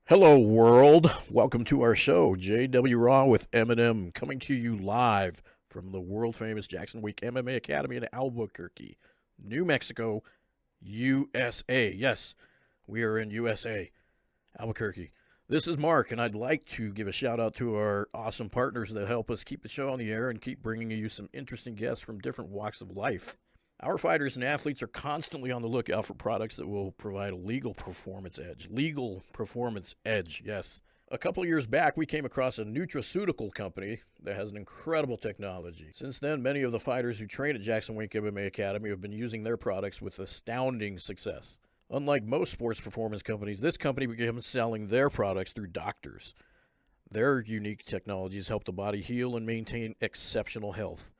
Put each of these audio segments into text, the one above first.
Hello, world. Welcome to our show, JW Raw with M&M, coming to you live from the world-famous Jackson Wink MMA Academy in Albuquerque, New Mexico, USA. Yes, we are in USA, Albuquerque. This is Mark, and I'd like to give a shout-out to our awesome partners that help us keep the show on the air and keep bringing you some interesting guests from different walks of life. Our fighters and athletes are constantly on the lookout for products that will provide a legal performance edge. Legal performance edge, yes. A couple years back, we came across a nutraceutical company that has an incredible technology. Since then, many of the fighters who train at Jackson Wink MMA Academy have been using their products with astounding success. Unlike most sports performance companies, this company began selling their products through doctors. Their unique technologies help the body heal and maintain exceptional health.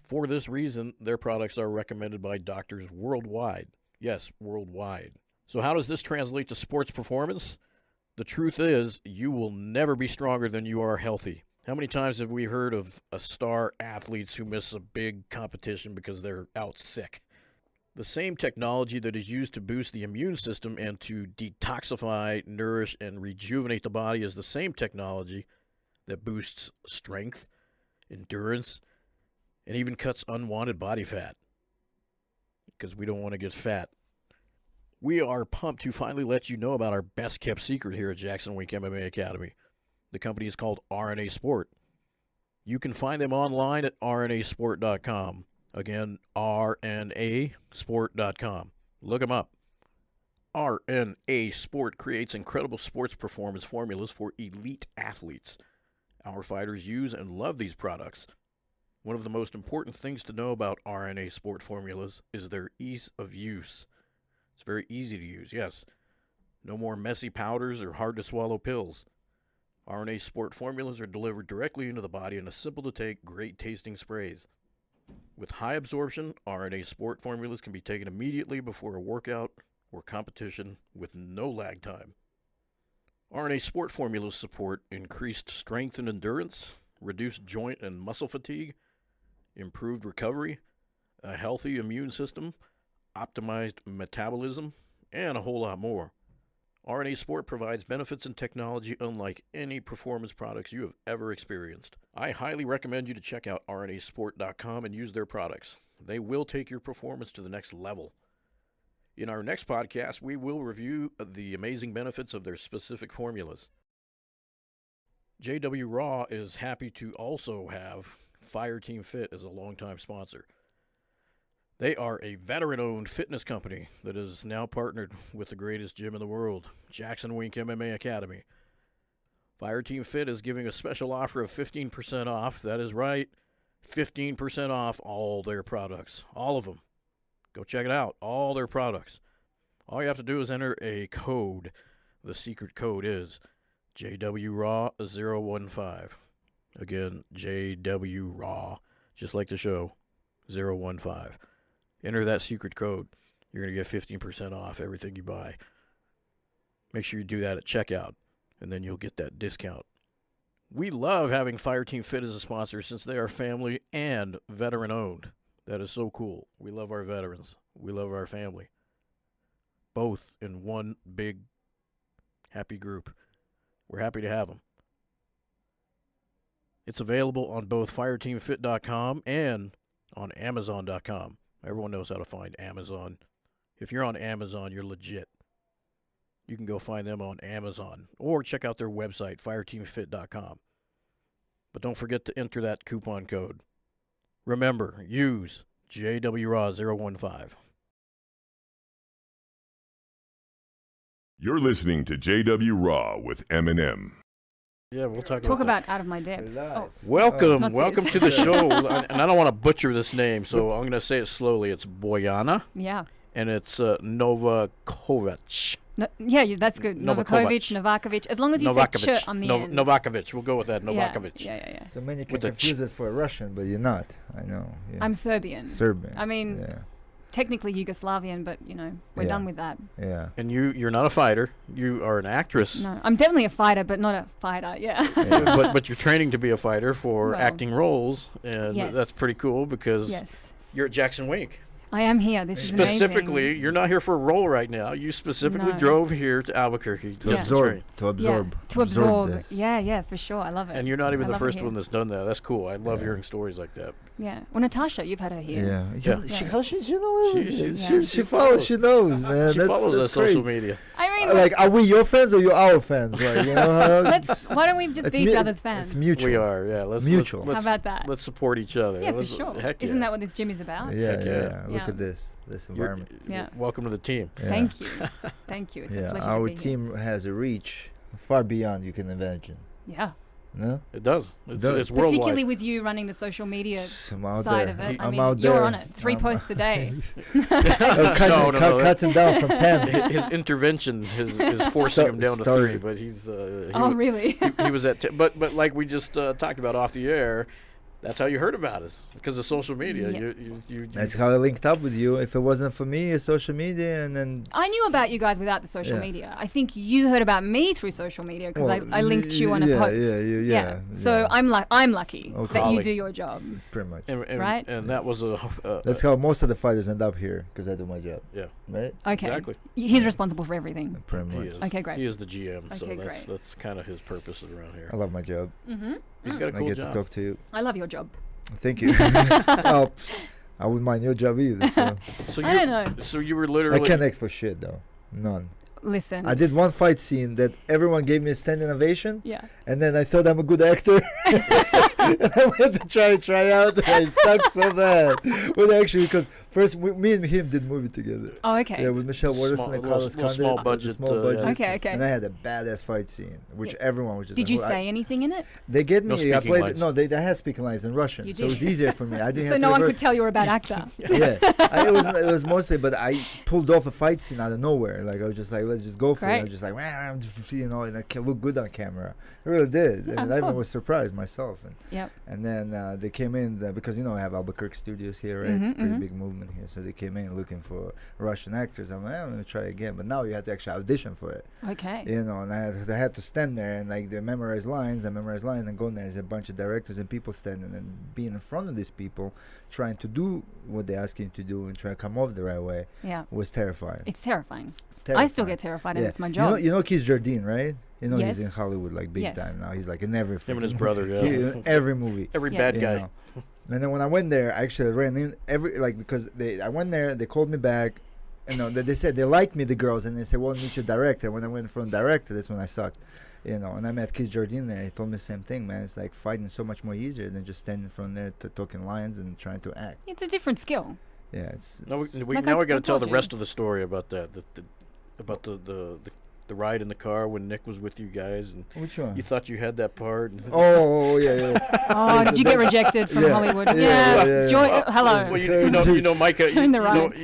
For this reason, their products are recommended by doctors worldwide. Yes, worldwide. So how does this translate to sports performance? The truth is, you will never be stronger than you are healthy. How many times have we heard of star athletes who miss a big competition because they're out sick? The same technology that is used to boost the immune system and to detoxify, nourish, and rejuvenate the body is the same technology that boosts strength, endurance, and even cuts unwanted body fat, because we don't want to get fat. We are pumped to finally let you know about our best-kept secret here at Jackson Wink MMA Academy. The company is called RNA Sport. You can find them online at rnasport.com. Again, rnasport.com. Look them up. RNA Sport creates incredible sports performance formulas for elite athletes. Our fighters use and love these products. One of the most important things to know about RNA Sport formulas is their ease of use. It's very easy to use, yes. No more messy powders or hard-to-swallow pills. RNA Sport formulas are delivered directly into the body in a simple-to-take, great-tasting sprays. With high absorption, RNA Sport formulas can be taken immediately before a workout or competition with no lag time. RNA Sport formulas support increased strength and endurance, reduced joint and muscle fatigue, improved recovery, a healthy immune system, optimized metabolism, and a whole lot more. RNA Sport provides benefits and technology unlike any performance products you have ever experienced. I highly recommend you to check out rnasport.com and use their products. They will take your performance to the next level. In our next podcast, we will review the amazing benefits of their specific formulas. JW Raw is happy to also have Fireteam Fit as a longtime sponsor. They are a veteran-owned fitness company that is now partnered with the greatest gym in the world, Jackson Wink MMA Academy. Fireteam Fit is giving a special offer of 15% off. That is right, 15% off all their products, all of them. Go check it out, all their products. All you have to do is enter a code. The secret code is JWRAW015. Again, JWRAW, just like the show, 015. Enter that secret code. You're going to get 15% off everything you buy. Make sure you do that at checkout, and then you'll get that discount. We love having Fireteam Fit as a sponsor since they are family and veteran-owned. That is so cool. We love our veterans. We love our family. Both in one big, happy group. We're happy to have them. It's available on both fireteamfit.com and on amazon.com. Everyone knows how to find Amazon. If you're on Amazon, you're legit. You can go find them on Amazon or check out their website, fireteamfit.com. But don't forget to enter that coupon code. Remember, use JWRAW015. You're listening to JW Raw with M&M. Yeah, we'll talk about out of my depth. Welcome this. to the show. And I don't want to butcher this name, so I'm going to say it slowly. It's Bojana. Yeah. And it's Novakovic. No, yeah, that's good. Novakovic. As long as you say ch on the end. Novakovic. We'll go with that. Novakovic. Yeah. So many can confuse it for a Russian, but you're not. I know. Yeah. I'm Serbian. I mean, yeah. Technically Yugoslavian, but, we're done with that. Yeah. And you're not a fighter. You are an actress. No, I'm definitely a fighter, but not a fighter, yeah. But you're training to be a fighter for acting roles, and that's pretty cool because you're at Jackson Wink. I am here. This is Specifically, amazing. you're not here for a role right now. You specifically No. drove here to Albuquerque To Yeah. absorb. To absorb. To absorb. this. Yeah, for sure. I love it. And you're not even I the love it first here. one that's done that. That's cool. I love Yeah. hearing stories like that. Yeah. Well, Natasha, you've had her here. Yeah. Yeah. She knows. She She follows. She knows, man. She That's- follows that's us social great. media. I mean, Like, are we your fans or you our fans? Like, you know, why don't we just it's be each mu- other's fans? It's mutual. We are, yeah. Let's Mutual. Let's, How about that? Let's support each other. Yeah, for Let's- sure. Heck Isn't yeah. that what this gym is about? Yeah, Heck yeah. yeah. Look Yeah. at this You're- environment. Yeah. Welcome to the team. Yeah. Thank you. Thank you. It's a Yeah, pleasure our to be team has a reach far beyond you can imagine. here. Yeah. No, It does. It's, does. it's worldwide. Particularly with you running the social media I'm out side there. of it. I I'm mean, out you're there. on it. 3 posts a day. No, Cutting down from 10. His intervention is forcing him down to Sorry. 3, but he's Oh, really? he was at but like we just talked about off the air, that's how you heard about us because of social media. Yeah. You That's how I linked up with you. If it wasn't for me, social media, and then I knew about you guys without the social Yeah. media. I think you heard about me through social media because Well, I linked you on a yeah, post. yeah. So I'm lucky Okay. that you Holly. do your job. pretty much. and, Right? and that was a That's how most of the fighters end up here because I do my job, yeah, right? Okay. exactly. He's responsible for everything. Pretty He much. is. Okay, great. He is the GM, so Okay, that's great. that's kind of his purpose around here. I love my job. Mm-hmm. He's got a I cool get job. to talk to you. I love your job. Thank you. Well, I wouldn't mind your job either. So. So I you don't know. so you were I literally can't act for shit though. None. Listen. I did one fight scene that everyone gave me a standing ovation, Yeah. and then I thought I'm a good actor. And I went to try out, and I sucked so bad. But actually, because first me and him did movie together. Oh, okay. Yeah, with Michelle Waterson Small- and little- Carlos little Condit. small It was a budget, small budget. Okay, okay. And I had a badass fight scene, which Yeah. everyone was just. Did like, you well, say anything in it? They get No me. I speaking played. lines. No, they had speaking lines in Russian, You so it was did. easier for me. I didn't So have no to one revert- could tell you're a bad actor. Yes, it was mostly, but I pulled off a fight scene out of nowhere. Like I was just like, let's just go for it. I Great. was just like, "Wah," you know, and I can look good on camera. I really did, Yeah, and of I even course. was surprised myself. Yep. And then they came in because I have Albuquerque studios here, right? It's a pretty big movement here, so they came in looking for Russian actors. I'm like, I'm gonna try again, but now you have to actually audition for it. Okay. You know, and I had to stand there and like they memorize lines, and go in there. There's a bunch of directors and people standing and being in front of these people, trying to do what they ask you to do and try to come off the right way Yeah. was terrifying. It's terrifying. I still Terrifying. get terrified, and Yeah. it's my job. You know Keith Jardine, right? You know Yes. he's in Hollywood like big Yes. time now. He's like in every Him and his freaking- brother, yeah. in every movie. every Yeah. bad You guy. know. And then when I went there, I actually ran in because I went there, they called me back, they said they liked me, the girls, and they said, "Well, meet your director." When I went from director, that's when I sucked, and I met Keith Jardine there. He told me the same thing, man. It's like fighting so much more easier than just standing from there to talking lines and trying to act. It's a different skill. Yeah, it's Now we Like got I to tell told the you. rest of the story about that. About the ride in the car when Nick was with you guys, and which one? you thought you had that part. And Oh, yeah. Oh, did you get rejected from Yeah. Hollywood? Yeah, Yeah. yeah, yeah. Joy, hello. Well, you know Micah. Doing the ride.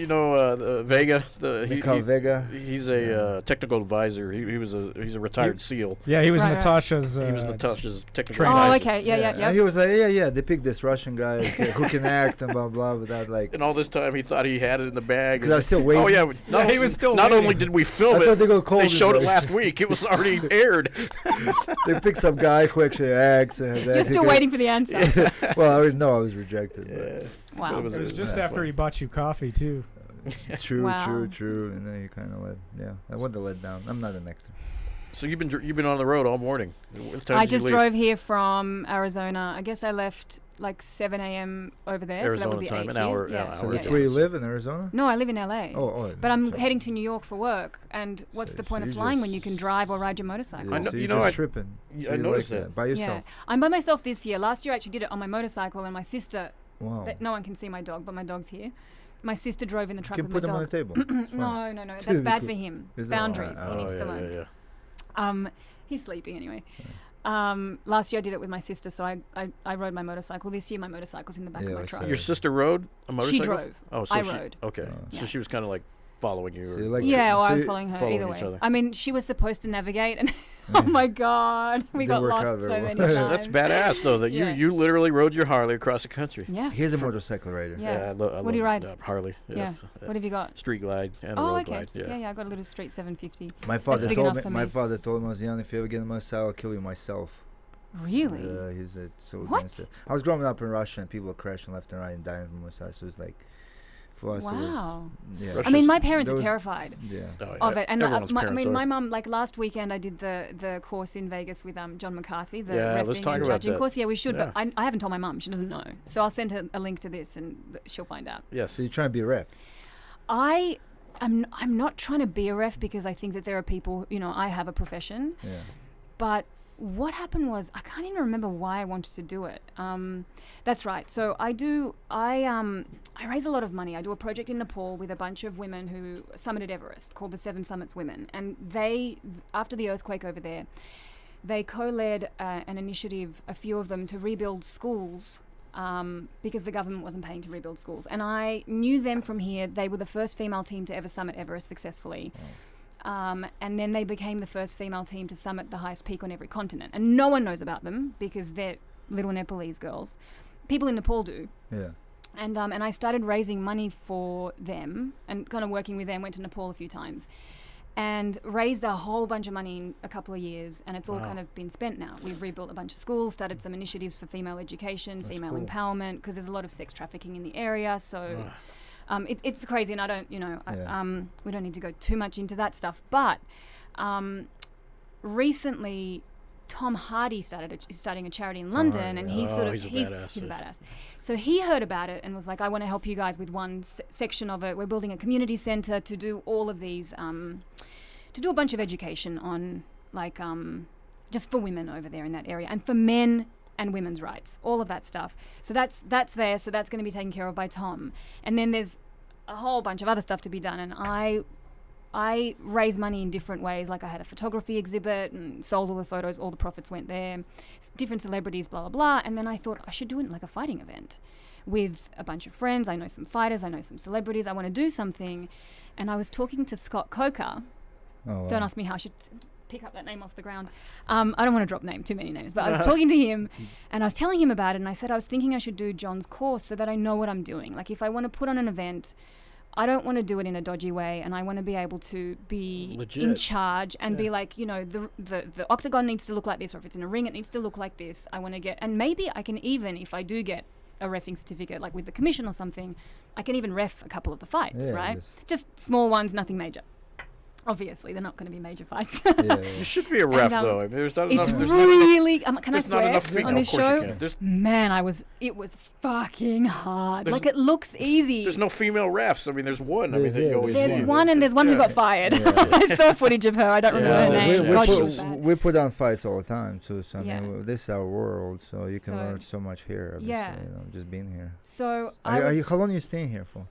Vega. Mikhail Vega. He's a technical advisor. He's a retired SEAL. Yeah, he was Right, right. Natasha's. He was Natasha's technical trainer. Oh, advisor. okay. Yeah. He was like, yeah. They picked this Russian guy who can act and blah blah. Without like, And all this time he thought he had it in the bag. because I was still waiting. Oh yeah, Yeah, he was still Not waiting. only did we film I thought it, they got cold. they showed it like- last week. It was already aired. They picked some guy who actually acts. And You're still waiting for the answer. Well, I already know I was rejected. Yeah. Wow. It was- It was just Yeah. after he bought you coffee too. But true. Wow. And then you kind of I wouldn't let down. I'm not an actor. So you've been on the road all morning. What time I did you just leave? drove here from Arizona. I guess I left like 7 a.m. over there, so that Arizona would be time, 8 an here. hour- Yeah. an hour So Yeah, that's yeah. where you live in Arizona? No, I live in LA. Oh. But I'm so- heading to New York for work, and what's So- the point so of you flying just- when you can drive or ride your motorcycle? I know- So you you're know, just I- tripping. Yeah, So I you noticed like that. by Yeah, yourself. I'm by myself this year. Last year I actually did it on my motorcycle, and my sister. Wow. No one can see my dog, but my dog's here. My sister drove in the You truck can with put my him on dog. the table. It's fine. No, that's bad for Cool. him. Is it? Boundaries. Oh, He needs to yeah, learn. yeah. He's sleeping anyway. Last year I did it with my sister, so I rode my motorcycle. This year my motorcycle's in the back Yeah, of my I truck. saw Your sister rode a motorcycle? She drove. Oh, so I she, rode. Okay, Oh. so Yeah. she was kind of like following you. So or- you like Yeah, So or I was you- following her following either each way. other. I mean, she was supposed to navigate, and oh my god, we Didn't got work lost out so very many well. times. That's badass though. That Yeah. you literally rode your Harley across the country. Yeah. Here's a motorcycle rider. Yeah. I love What do you ride? Harley. Yeah. What have you got? Street glide and a Oh, road okay. glide. Yeah. Yeah, I got a little straight 750. My father big told enough me. for My me. father told me, when I was young, if you ever get a motorcycle, I'll kill you myself. Really? Yeah, so What? against it. I was growing up in Russia, and people were crashing left and right and dying from motorcycles. So it's like, For us, it was, Wow. yeah. Russia's- I mean, my parents are those- terrified Yeah. Oh, yeah. of it. And Everyone's parents are. my mum, like last weekend, I did the course in Vegas with John McCarthy, the Yeah, let's reffing talk and about judging that. course. Yeah, we should, Yeah. but I haven't told my mum. She doesn't know. So I'll send her a link to this and she'll find out. Yes. So you're trying to be a ref. I'm not trying to be a ref because I think that there are people, I have a profession. Yeah. But what happened was I can't even remember why I wanted to do it. That's right. So I raise a lot of money. I do a project in Nepal with a bunch of women who summited Everest called the Seven Summits Women. And they, after the earthquake over there, they co-led an initiative, a few of them, to rebuild schools because the government wasn't paying to rebuild schools. And I knew them from here. They were the first female team to ever summit Everest successfully. And then they became the first female team to summit the highest peak on every continent. And no one knows about them because they're little Nepalese girls. People in Nepal do. Yeah. And I started raising money for them and kind of working with them, went to Nepal a few times and raised a whole bunch of money in a couple of years. And it's all kind of been spent now. We've rebuilt a bunch of schools, started some initiatives for female education, female cool. empowerment, because there's a lot of sex trafficking in the area. So it's crazy, and I don't, we don't need to go too much into that stuff. But recently, Tom Hardy starting a charity in London, and he's he's a badass. He's a badass. So he heard about it and was like, "I want to help you guys with one section of it. We're building a community center to do all of these, to do a bunch of education on like just for women over there in that area, and for men." And women's rights, all of that stuff. So that's there. So that's going to be taken care of by Tom. And then there's a whole bunch of other stuff to be done. And I raise money in different ways. Like I had a photography exhibit and sold all the photos. All the profits went there. Different celebrities, blah, blah, blah. And then I thought I should do it like a fighting event with a bunch of friends. I know some fighters. I know some celebrities. I want to do something. And I was talking to Scott Coker. Oh, wow. Don't ask me how I should pick up that name off the ground. I don't want to drop too many names, but I was talking to him and I was telling him about it, and I said I was thinking I should do John's course so that I know what I'm doing. Like if I want to put on an event, I don't want to do it in a dodgy way, and I want to be able to be Legit. in charge and be like, the octagon needs to look like this, or if it's in a ring, it needs to look like this. I want to get, and maybe I can even, if I do get a reffing certificate, like with the commission or something, I can even ref a couple of the fights, Yeah, right? yes. Just small ones, nothing major. Obviously, they're not going to be major fights. Yeah. You should be a ref, And, though. I mean, there's not It's enough. There's really. Can I there's not swear enough female. on this Of course you show? can. There's Man, it was fucking hard. Like it looks easy. there's no female refs. I mean, there's one. I mean, that you always There's see. one, and there's one who got fired. I saw footage of her. I don't remember her Yeah, name. we God, she put- was bad. we put on fights all the time too. So I Yeah. mean, this is our world, so you can So- learn so much here. Obviously, Yeah. just being here. So How long are you staying here for?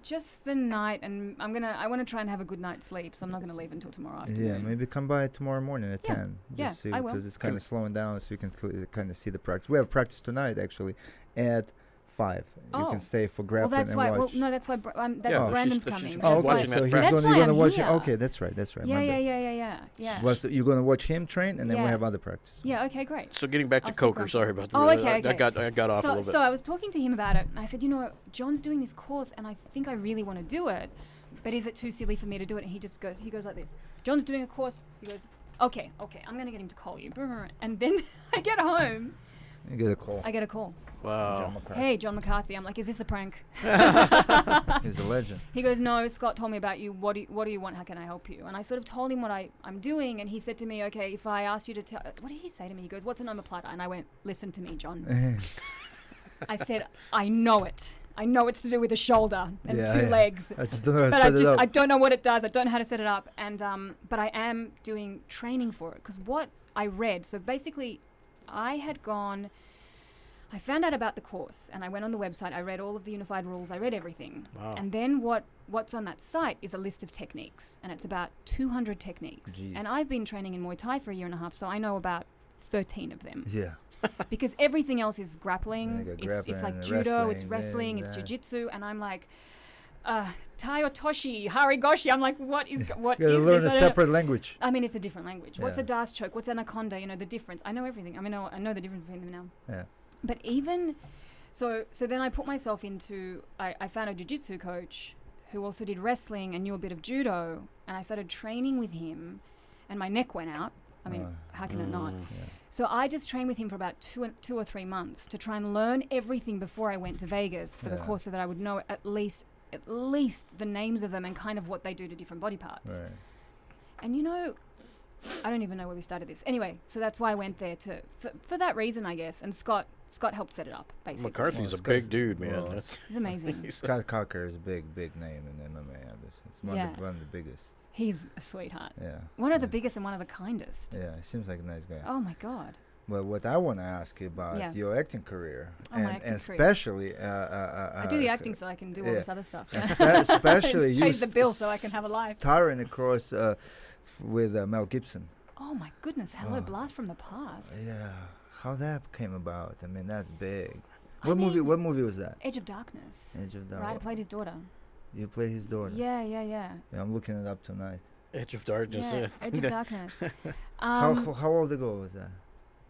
just the night, and I want to try and have a good night's sleep. So I'm not going to leave until tomorrow afternoon. Yeah, maybe come by tomorrow morning at Yeah. 10. Yeah, Just see, I will. because it's kind of slowing down, so you can kind of see the practice. We have practice tonight actually at 5. You Oh. can stay for Well, grappling that's and why. watch. Well, no, that's why. That's Yeah, why Brandon's she's coming. watching That's why- that so he's practice. That's you're why gonna I'm watch here. Okay, that's right. Yeah, my yeah, bad. yeah. Well, so you're gonna watch him train, and then we Yeah. have other practice. Yeah. Okay. Great. So getting back to I'll stick Coker. on. Sorry about that. Oh, okay, okay. I got off a little bit. So I was talking to him about it, and I said, John's doing this course, and I think I really want to do it, but is it too silly for me to do it? And he goes like this. John's doing a course. He goes, okay, I'm going to get him to call you. And then I get home, You get a call. I get a call. Wow. John McCarthy. Hey, John McCarthy. I'm like, is this a prank? He's a legend. He goes, no, Scott told me about you. What do you want? How can I help you? And I sort of told him what I'm doing, and he said to me, okay, if I ask you to tell, what did he say to me? He goes, what's an omoplata? And I went, listen to me, John. I said, I know it. I know it's to do with a shoulder and Yeah, two I- legs. I just don't know how to But set it up. I don't know what it does. I don't know how to set it up. And but I am doing training for it, because what I read. So basically, I found out about the course, and I went on the website. I read all of the unified rules. I read everything. Wow. And then what's on that site is a list of techniques, and it's about 200 techniques. Jeez. And I've been training in Muay Thai for a year and a half, so I know about 13 of them. Yeah. Because everything else is Yeah, grappling. you got It's grappling like and judo, it's wrestling, wrestling, it's yeah. jiu-jitsu, and I'm like, Tai Otoshi, Harigoshi. I'm like, what is You gotta this? learn a I don't know. separate language. I mean, it's a different language. What's Yeah. a Das choke? What's anaconda? The difference. I know everything. I know the difference between them now. Yeah. But even so then I put myself into. I found a jiu-jitsu coach who also did wrestling and knew a bit of judo, and I started training with him, and my neck went out. I mean, how can it not? Yeah. So I just trained with him for about 2 or 3 months to try and learn everything before I went to Vegas for the Yeah. course, so that I would know at least at least the names of them and kind of what they do to different body parts. Right. And you know, I don't even know where we started this. Anyway, so that's why I went there for that reason, I guess. And Scott helped set it up, basically. McCarthy's Well, a big dude, man. well, That's- He's amazing. Scott Coker is a big name in MMA. It's one of the biggest. He's a sweetheart. Yeah. One of the biggest and one of the kindest. Yeah, he seems like a nice guy. Oh my God. Well, what I want to ask you about Yeah. your acting career, Oh, my and acting career. especially, I do the acting so I can do all yeah. this other stuff. especially you Pays the bill so I can have a life. starring across with Mel Gibson. Oh my goodness! Hello, Oh. blast from the past. Yeah, how that came about? I mean, that's big. I What movie? mean- What movie was that? Edge of Darkness. Edge of Right, I Darkness. played his daughter. You played his daughter. Yeah. Yeah, I'm looking it up tonight. Edge of Darkness. Yeah, Edge of Darkness. How old ago was that?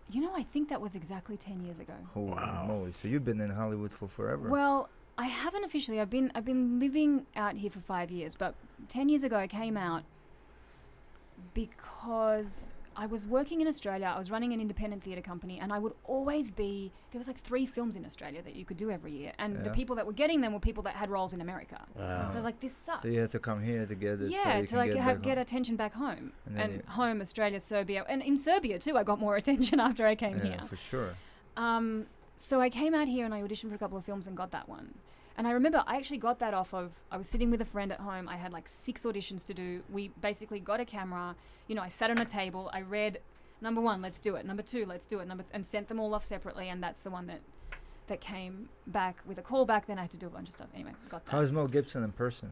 You know, I think that was exactly 10 years ago. Holy Wow. moly! So you've been in Hollywood for forever. Well, I haven't officially. I've been living out here for 5 years, but 10 years ago I came out because I was working in Australia. I was running an independent theatre company, and I would always be there was like 3 films in Australia that you could do every year, and the Yeah. people that were getting them were people that had roles in America. So I was like, this sucks. So you had to come here to get it. so Yeah, you to can like get have, back get home. attention back home, And then and you- home Australia, Serbia, and in Serbia too. I got more attention after I came Yeah, here. for sure. So I came out here and I auditioned for a couple of films and got that one. And I remember I actually got that off of, I was sitting with a friend at home. I had like 6 auditions to do. We basically got a camera. You know, I sat on a table. I read, number 1, let's do it. Number 2, let's do it. And sent them all off separately. And that's the one that came back with a callback. Then I had to do a bunch of stuff. Anyway, got that. How's Mel Gibson in person?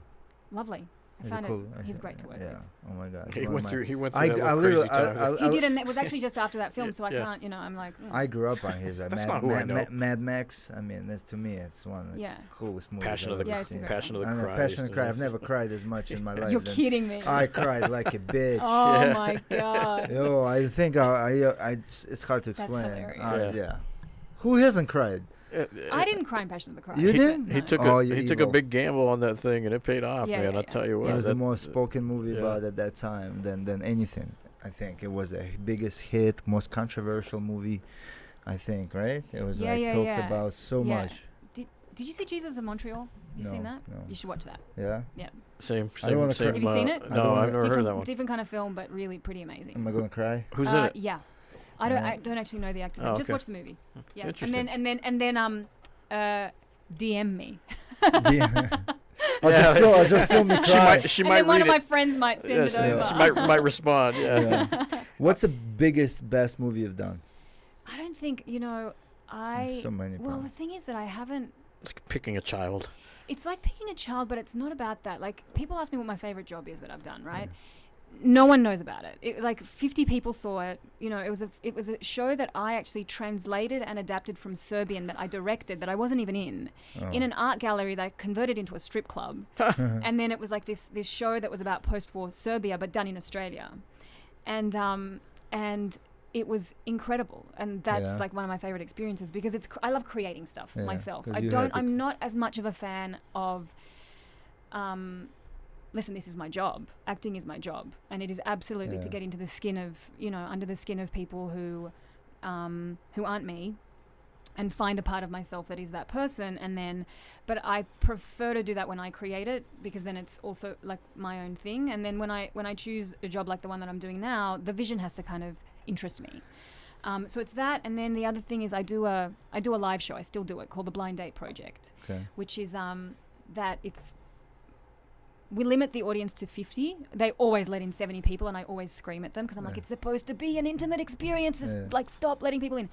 Lovely. I Is found it cool? he's great to work yeah. with. Oh my God. He One of went my- through. He went I, through that I little literally, crazy time. He did, and it was actually just after that film, so I Yeah. can't, you know, I'm like, I grew up on his That's not who I know. Mad Max. I mean, that's to me, it's one of the Yeah. coolest movies. Passion of I've the ever Yeah, it's a seen. great Passion of the I know, Christ. Passion of the Christ. I've never cried as much in my life. you're than- kidding me. I cried like a bitch. Oh Yeah. my God. Yo, I think it's hard to That's explain. hilarious. Yeah. Who hasn't cried? I didn't cry in Passion of the Christ. You didn't? He took Oh, a you he took a evil. big gamble on that thing, and it paid off, Yeah, man. yeah, I'll yeah. tell you what. It was the that- most spoken movie yeah. about at that time than anything. I think it was the biggest hit, most controversial movie. I think, right? It was Yeah, like yeah, talked yeah. about so Yeah. much. Did you see Jesus of Montreal? You seen No, that? no. You should watch that. Yeah. Same. I don't wanna same. cry. Have you seen it? I don't No, wanna- I've never heard of that one. Different kind of film, but really pretty amazing. Am I gonna cry? Who's in it? Yeah. I don't actually know the actors. Oh, Just okay. watch the movie. Yeah. Interesting. And then DM me. Yeah. I'll just film me She cry. might. She and might then one read of my it. friends might send Yes, it over. she might respond. Yes. Yeah. What's the biggest, best movie you've done? I don't think, you know, There's so many. well, the probably. thing is that I haven't, Like picking a child. it's like picking a child, but it's not about that. Like, people ask me what my favorite job is that I've done, right? No one knows about it. Like 50 people saw it. You know, it was a show that I actually translated and adapted from Serbian that I directed that I wasn't even in an art gallery that I converted into a strip club. And then it was like this show that was about post-war Serbia but done in Australia. And it was incredible, and that's Yeah. like one of my favorite experiences because I love creating stuff Yeah, myself. 'cause I you don't. had to I'm not as much of a fan of. Listen, this is my job. Acting is my job, and it is absolutely to Yeah. get into the skin of, you know, under the skin of people who aren't me, and find a part of myself that is that person. And then, but I prefer to do that when I create it because then it's also like my own thing. And then when I choose a job like the one that I'm doing now, the vision has to kind of interest me. So it's that, and then the other thing is I do a live show. I still do it, called the Blind Date Project, Okay. which is that we limit the audience to 50. They always let in 70 people, and I always scream at them because I'm like, Yeah. it's supposed to be an intimate experience. It's Yeah. like, stop letting people in.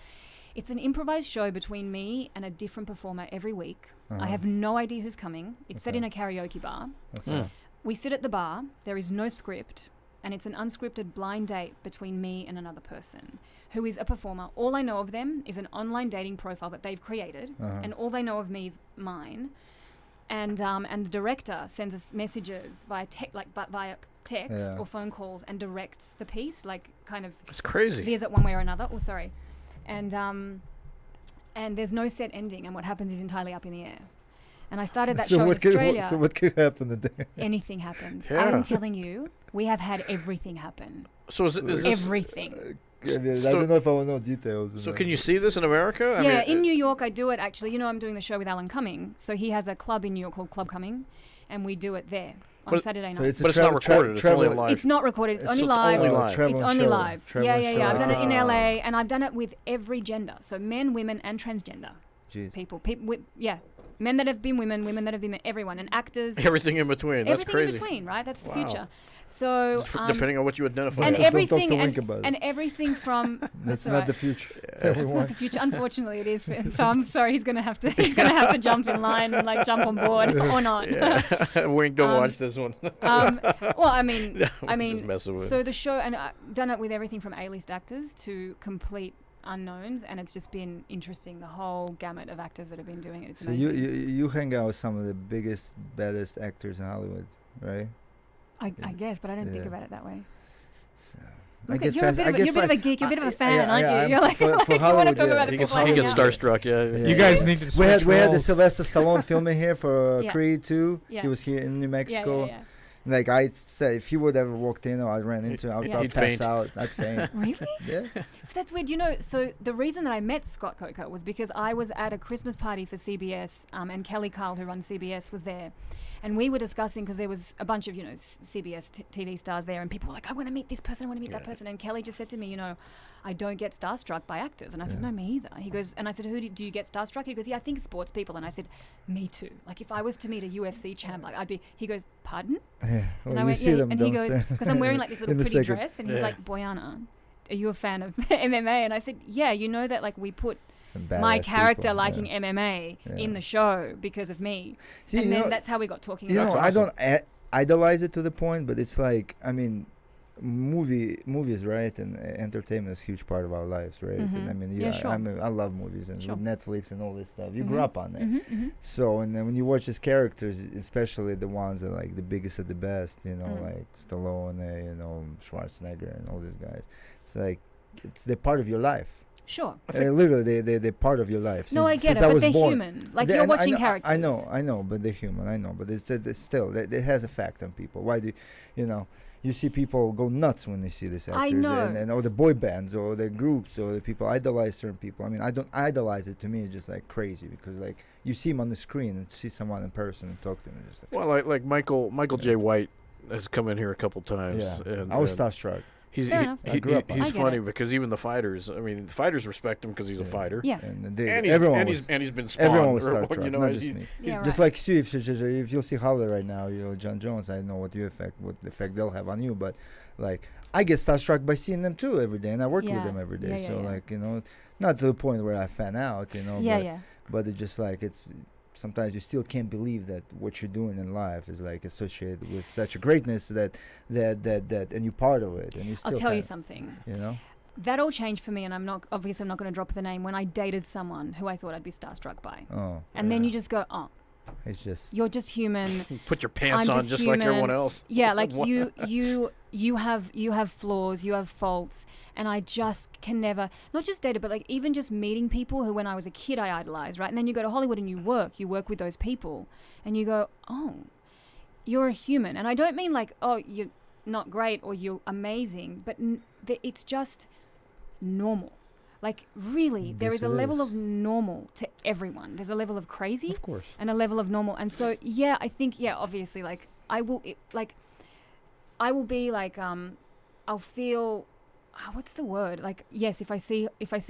It's an improvised show between me and a different performer every week. Uh-huh. I have no idea who's coming. It's set Okay. in a karaoke bar. Okay. We sit at the bar. There is no script, and it's an unscripted blind date between me and another person who is a performer. All I know of them is an online dating profile that they've created, Uh-huh. and all they know of me is mine. And the director sends us messages via text Yeah. or phone calls and directs the piece, like kind of It's crazy. veers it one way or another. Oh, sorry. And there's no set ending, and what happens is entirely up in the air. And I started that show in Australia. So what could happen today? Anything happens. Yeah. I'm telling you, we have had everything happen. So is this Everything. I mean, I So- don't know if I want to know details. So can you see this in America? I Yeah, mean, in New York, I do it actually. You know, I'm doing the show with Alan Cumming. So he has a club in New York called Club Cumming, and we do it there on But- Saturday So night. it's, a But it's not travel- recorded. It's only travel- live. It's not recorded. It's only So it's live. only live. travel It's and only show. live. Travel Yeah, and yeah, show. yeah. I've done it in Ah. LA, and I've done it with every gender. So men, women, and transgender Jeez. people. Yeah. Men that have been women, women that have been men, everyone, and actors. everything in between. That's Everything crazy. in between, right? That's the Wow. future. So Depending on what you identify and as. Just don't talk everything to Wink about it. and everything from That's all not right. the future. It's not the future. Unfortunately, it is. So I'm sorry. He's gonna have to jump in line and like jump on board or not. Yeah. Wink, don't Um, watch this one. Well, I mean, Just messing with so the show, and I've done it with everything from A-list actors to complete unknowns, and it's just been interesting. The whole gamut of actors that have been doing it. It's So amazing. you hang out with some of the biggest, baddest actors in Hollywood, right? I guess, but I don't think Yeah. about it that way. So, Look, you're a bit of a geek. You're a bit of a fan, aren't you? You're like, for like you want to Hollywood, talk yeah. about He it gets, for he flying gets out. starstruck, yeah. Yeah. You guys need to switch we had the roles. Sylvester Stallone filming here for Yeah. Creed 2. Yeah. He was here in New Yeah, Mexico. yeah. Like I said, if he would ever walked in or I ran into him, Yeah. I'd He'd pass faint. out. I'd faint. Really? Yeah. So that's weird. You know, so the reason that I met Scott Coker was because I was at a Christmas party for CBS, and Kelly Kyle, who runs CBS, was there. And we were discussing, because there was a bunch of, you know, CBS TV stars there, and people were like, I want to meet this person, I want to meet that person. And Kelly just said to me, you know, I don't get starstruck by actors. And I said, no, me either. He goes, and I said, who do you get starstruck? He goes, yeah, I think sports people. And I said, me too. Like, if I was to meet a UFC champ, like, I'd be, he goes, pardon? Yeah. And Well, I you went, see yeah. them And he goes, downstairs. because I'm wearing like this little In a pretty second. dress. And he's Yeah. like, Bojana, are you a fan of MMA? And I said, yeah, you know that like we put Some my badass character people, liking yeah. MMA Yeah. in the show because of me. See, And you then know, that's how we got talking you about know, it. I don't idolize it to the point, but it's like, I mean, movies, right, and entertainment is a huge part of our lives, right? And Mhm. I mean, Yeah, yeah, sure. I love movies and Sure. with Netflix and all this stuff. You Mhm. grew up on it. Mm-hmm. So, and then when you watch these characters, especially the ones that are like the biggest of the best, you know, Mm. like Stallone, you know, Schwarzenegger, and all these guys, it's like they're part of your life. Sure. Literally, they're part of your life. No, I since, get since it, I but was they're born. human. Like They- you're and I watching know- characters. I know, but they're human. I know, but it's still it has effect on people. Why do you know? You see people go nuts when they see these actors, I know. and or the boy bands, or the groups, or the people idolize certain people. I mean, I don't idolize it. To me, it's just like crazy because like you see them on the screen and see someone in person and talk to them. It's just like, Well, like Michael J. White has come in here a couple times. yeah, And, I was and starstruck. He's Fair enough. I grew up on he's it. I get funny it. because even the fighters. I mean, the fighters respect him because he's a Yeah. fighter. Yeah. And And he's been spawned. everyone was or, starstruck, you know, not he's- just me. Yeah, Just right. like Stu, if you'll see Holly right now, you know, John Jones, I know what effect they'll have on you, but like I get starstruck by seeing them too every day, and I work with Yeah. them every day. Yeah, yeah, So yeah. like, you know, not to the point where I fan out, you know, Yeah, but, yeah. but it's just like it's sometimes you still can't believe that what you're doing in life is like associated with such a greatness that and you're part of it, and you still I'll tell you can't, something. you know. That all changed for me, and I'm not going to drop the name, when I dated someone who I thought I'd be starstruck by. Oh, And then you just go, oh, it's just you're just human. Put your pants I'm on just just like human. everyone else. Yeah, like What? you have flaws, you have faults, and I just can never, not just date it, but like even just meeting people who when I was a kid I idolized, right? And then you go to Hollywood and you work with those people, and you go, oh, you're a human. And I don't mean like, oh, you're not great or you're amazing, but it's just normal. Like really, there Yes, is a it level is. of normal to everyone. There's a level of crazy of course. and a level of normal. And so, yeah, I think, yeah, obviously, like, I will be like, I'll feel, what's the word? Like, yes, if I see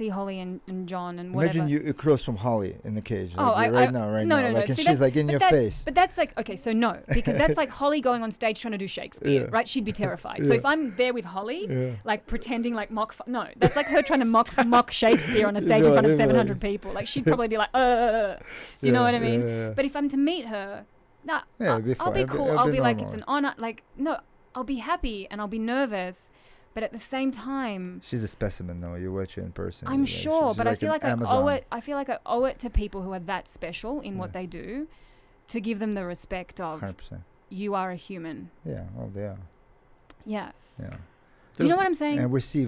Holly and John and whatever. Imagine you across from Holly in the cage, Oh, like I- now, right no, now, no, like, no. and See, she's like in but your that's- face. But that's like, okay, so no, because that's like Holly going on stage trying to do Shakespeare, Yeah. right? She'd be terrified. So Yeah. if I'm there with Holly, Yeah. like pretending like no, that's like her trying to mock Shakespeare on a stage in No, front of yeah, 700 people. Like she'd probably be like, do you know what I mean? Yeah. But if I'm to meet her, nah, Yeah, it'd be I'll fine. be It'd be- cool. it'd I'll be be like, normal. it's an honor. Like, no, I'll be happy and I'll be nervous. But at the same time, She's a specimen, though. You watch her in person. I'm like, sure, she's but I like feel an like I owe Amazon. it. I feel like I owe it to people who are that special in what Yeah. they do, to give them the respect of 100%. you are a human. Yeah, well, they are. Yeah. Yeah. Do you know what I'm saying? And we see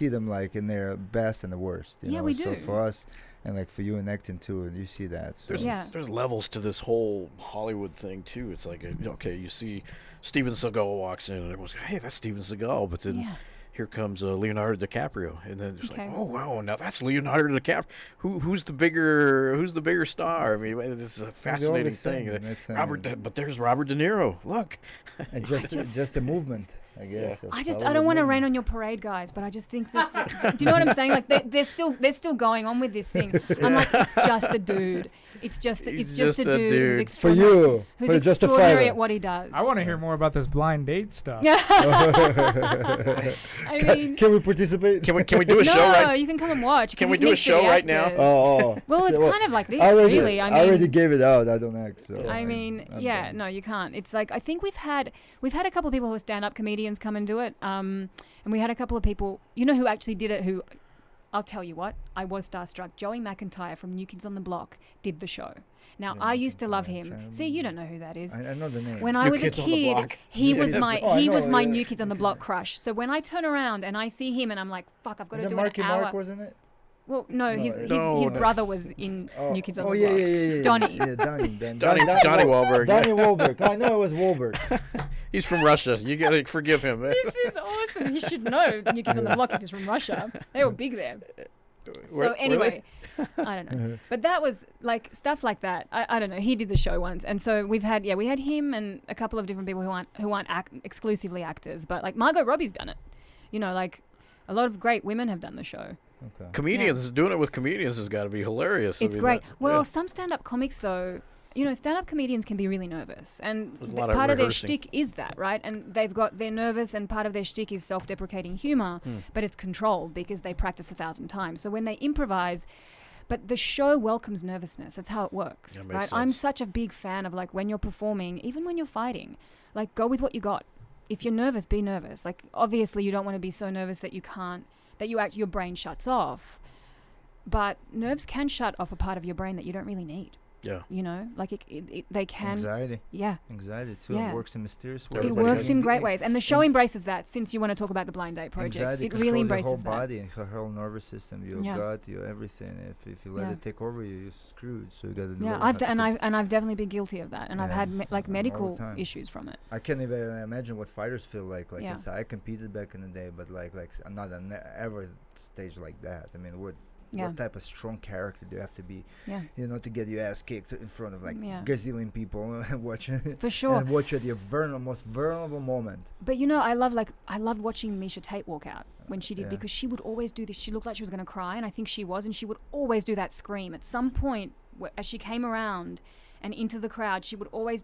them like in their best and the worst. You Yeah, know? we So do. for us, and like for you and acting too, and you see that. So There's Yeah. there's levels to this whole Hollywood thing too. It's like okay, you see Steven Seagal walks in and everyone's like, hey, that's Steven Seagal, but then Yeah. here comes Leonardo DiCaprio, and then it's Okay. like, oh wow, now that's Leonardo DiCaprio. Who's the bigger star? I mean, it's a fascinating thing. But there's Robert De Niro. Look, And just a movement, I guess. I don't want to rain on your parade, guys, but I just think that do you know what I'm saying? Like they're still going on with this thing. I'm like, it's just a dude. It's just a dude who's for extraordinary. you. Who's for just a extraordinary fighter. at what he does. I want to hear more about this blind date stuff. I mean, Can we participate? can we do a show no, right? you can come and watch. Can 'cause we it do a needs to show be right now? actors. Oh. Well, it's So, kind of like this, I really. I already mean, gave it out. I don't act. So I mean, I'm yeah, done. no, you can't. It's like I think we've had a couple of people who are stand-up comedians come and do it, and we had a couple of people, who actually did it. Who, I'll tell you what, I was starstruck. Joey McIntyre from New Kids on the Block did the show. Now Yeah, I used to love McIntyre, him. trying to See, you don't know who that is. I know the name. When I New was a Kids on the kid, Block. he Yeah. was my Oh, I he was know, my yeah. New Kids on the Block crush. So when I turn around and I see him and I'm like, fuck, I've got to Is it do Marky an hour. Mark, wasn't it? Well, no, No, his no. brother was in Oh, New Kids on oh the yeah, Block. yeah. Donnie. Yeah, Donnie. Donnie Wahlberg. Donnie Wahlberg. I know it was Wahlberg. He's from Russia. You gotta forgive him. This is awesome. He should know New Kids on the Block if he's from Russia. They were big there. So anyway, I don't know. But that was like stuff like that. I don't know. He did the show once, and so we had him and a couple of different people who aren't exclusively actors, but like Margot Robbie's done it. Like a lot of great women have done the show. Okay. Comedians doing it with comedians has got to be hilarious. It's great. Well, some stand-up comics though. Stand-up comedians can be really nervous, and There's a lot of part of their rehearsing. shtick is that, right? And they're nervous, and part of their shtick is self-deprecating humor, but it's controlled because they practice 1,000 times. So when they improvise, but the show welcomes nervousness. That's how it works, Yeah, makes right? I'm sense. such a big fan of like when you're performing, even when you're fighting, like go with what you got. If you're nervous, be nervous. Like obviously you don't want to be so nervous that your brain shuts off. But nerves can shut off a part of your brain that you don't really need. Yeah. Like they can. Anxiety. Yeah. Anxiety too. Yeah. It works in mysterious ways. It Everybody works does. in great ways. And the show embraces that, since you want to talk about the Blind Date Project. Anxiety It really controls embraces your that. whole body and your whole nervous system, your Yeah. gut, your everything. If you let Yeah. it take over you, you're screwed. So you got to. Yeah, I've definitely been guilty of that, and I've Yeah, had all the medical time. issues from it. I can't even imagine what fighters feel like. Like Yeah. I competed back in the day, but I'm not ever stage like that. I mean, what Yeah. type of strong character do you have to be, Yeah, to get your ass kicked in front of like Yeah. gazillion people and watching for sure. and watch at your most vulnerable moment. But I loved watching Misha Tate walk out when she did, Yeah. because she would always do this. She looked like she was going to cry, and I think she was, and she would always do that scream. At some point, as she came around and into the crowd, she'd always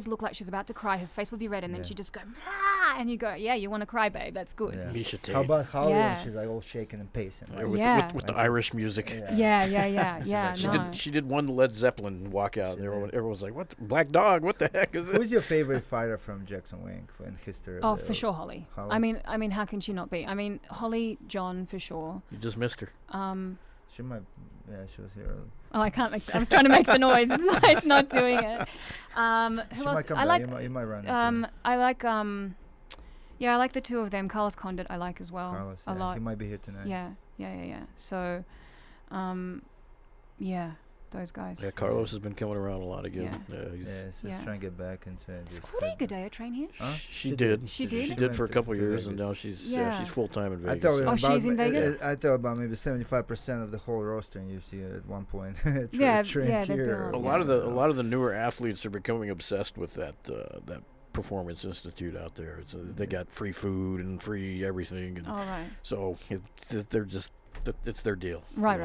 look like she was about to cry. Her face would be red, and then Yeah. she'd just go, ah, and you go, yeah, you want to cry, babe. That's good. Yeah. Misha Tate. How about Holly? Yeah. And she's like all shaking and pacing. Yeah, Like, with, Yeah. with the Irish music. Yeah. She No. did. She did one Led Zeppelin walkout, and She everyone did. was like, "What? Black Dog? What the heck is this?" Who's your favorite fighter from Jackson Wink in history? Oh, for sure, Holly. Holly? I mean, how can she not be? I mean, Holly, John, for sure. You just missed her. She might. Yeah, she was here early. Oh, I can't make. I was trying to make the noise. It's not doing it. She Who else? might come I back. like. You might run into him. I like. Yeah, I like the two of them. Carlos Condit, I like as well. Carlos. a Yeah, lot. he might be here tonight. Yeah. So, yeah, those guys. Yeah, Carlos has been coming around a lot again. Yeah. he's- Yeah, it's Yeah. just trying to get back into it. Does just Claudia like- Gadea train here? Huh? She did. She did? She did for a went couple to years, and Vegas. now she's Yeah. she's full time in I Vegas. tell you Oh, about she's in Vegas? I tell about maybe 75% of the whole roster in UFC at one point. Yeah, trained yeah, there's been here. a a lot of the newer athletes are becoming obsessed with that Performance Institute out there. So they got free food and free everything, and Oh, right. so they're just it's their deal. Right.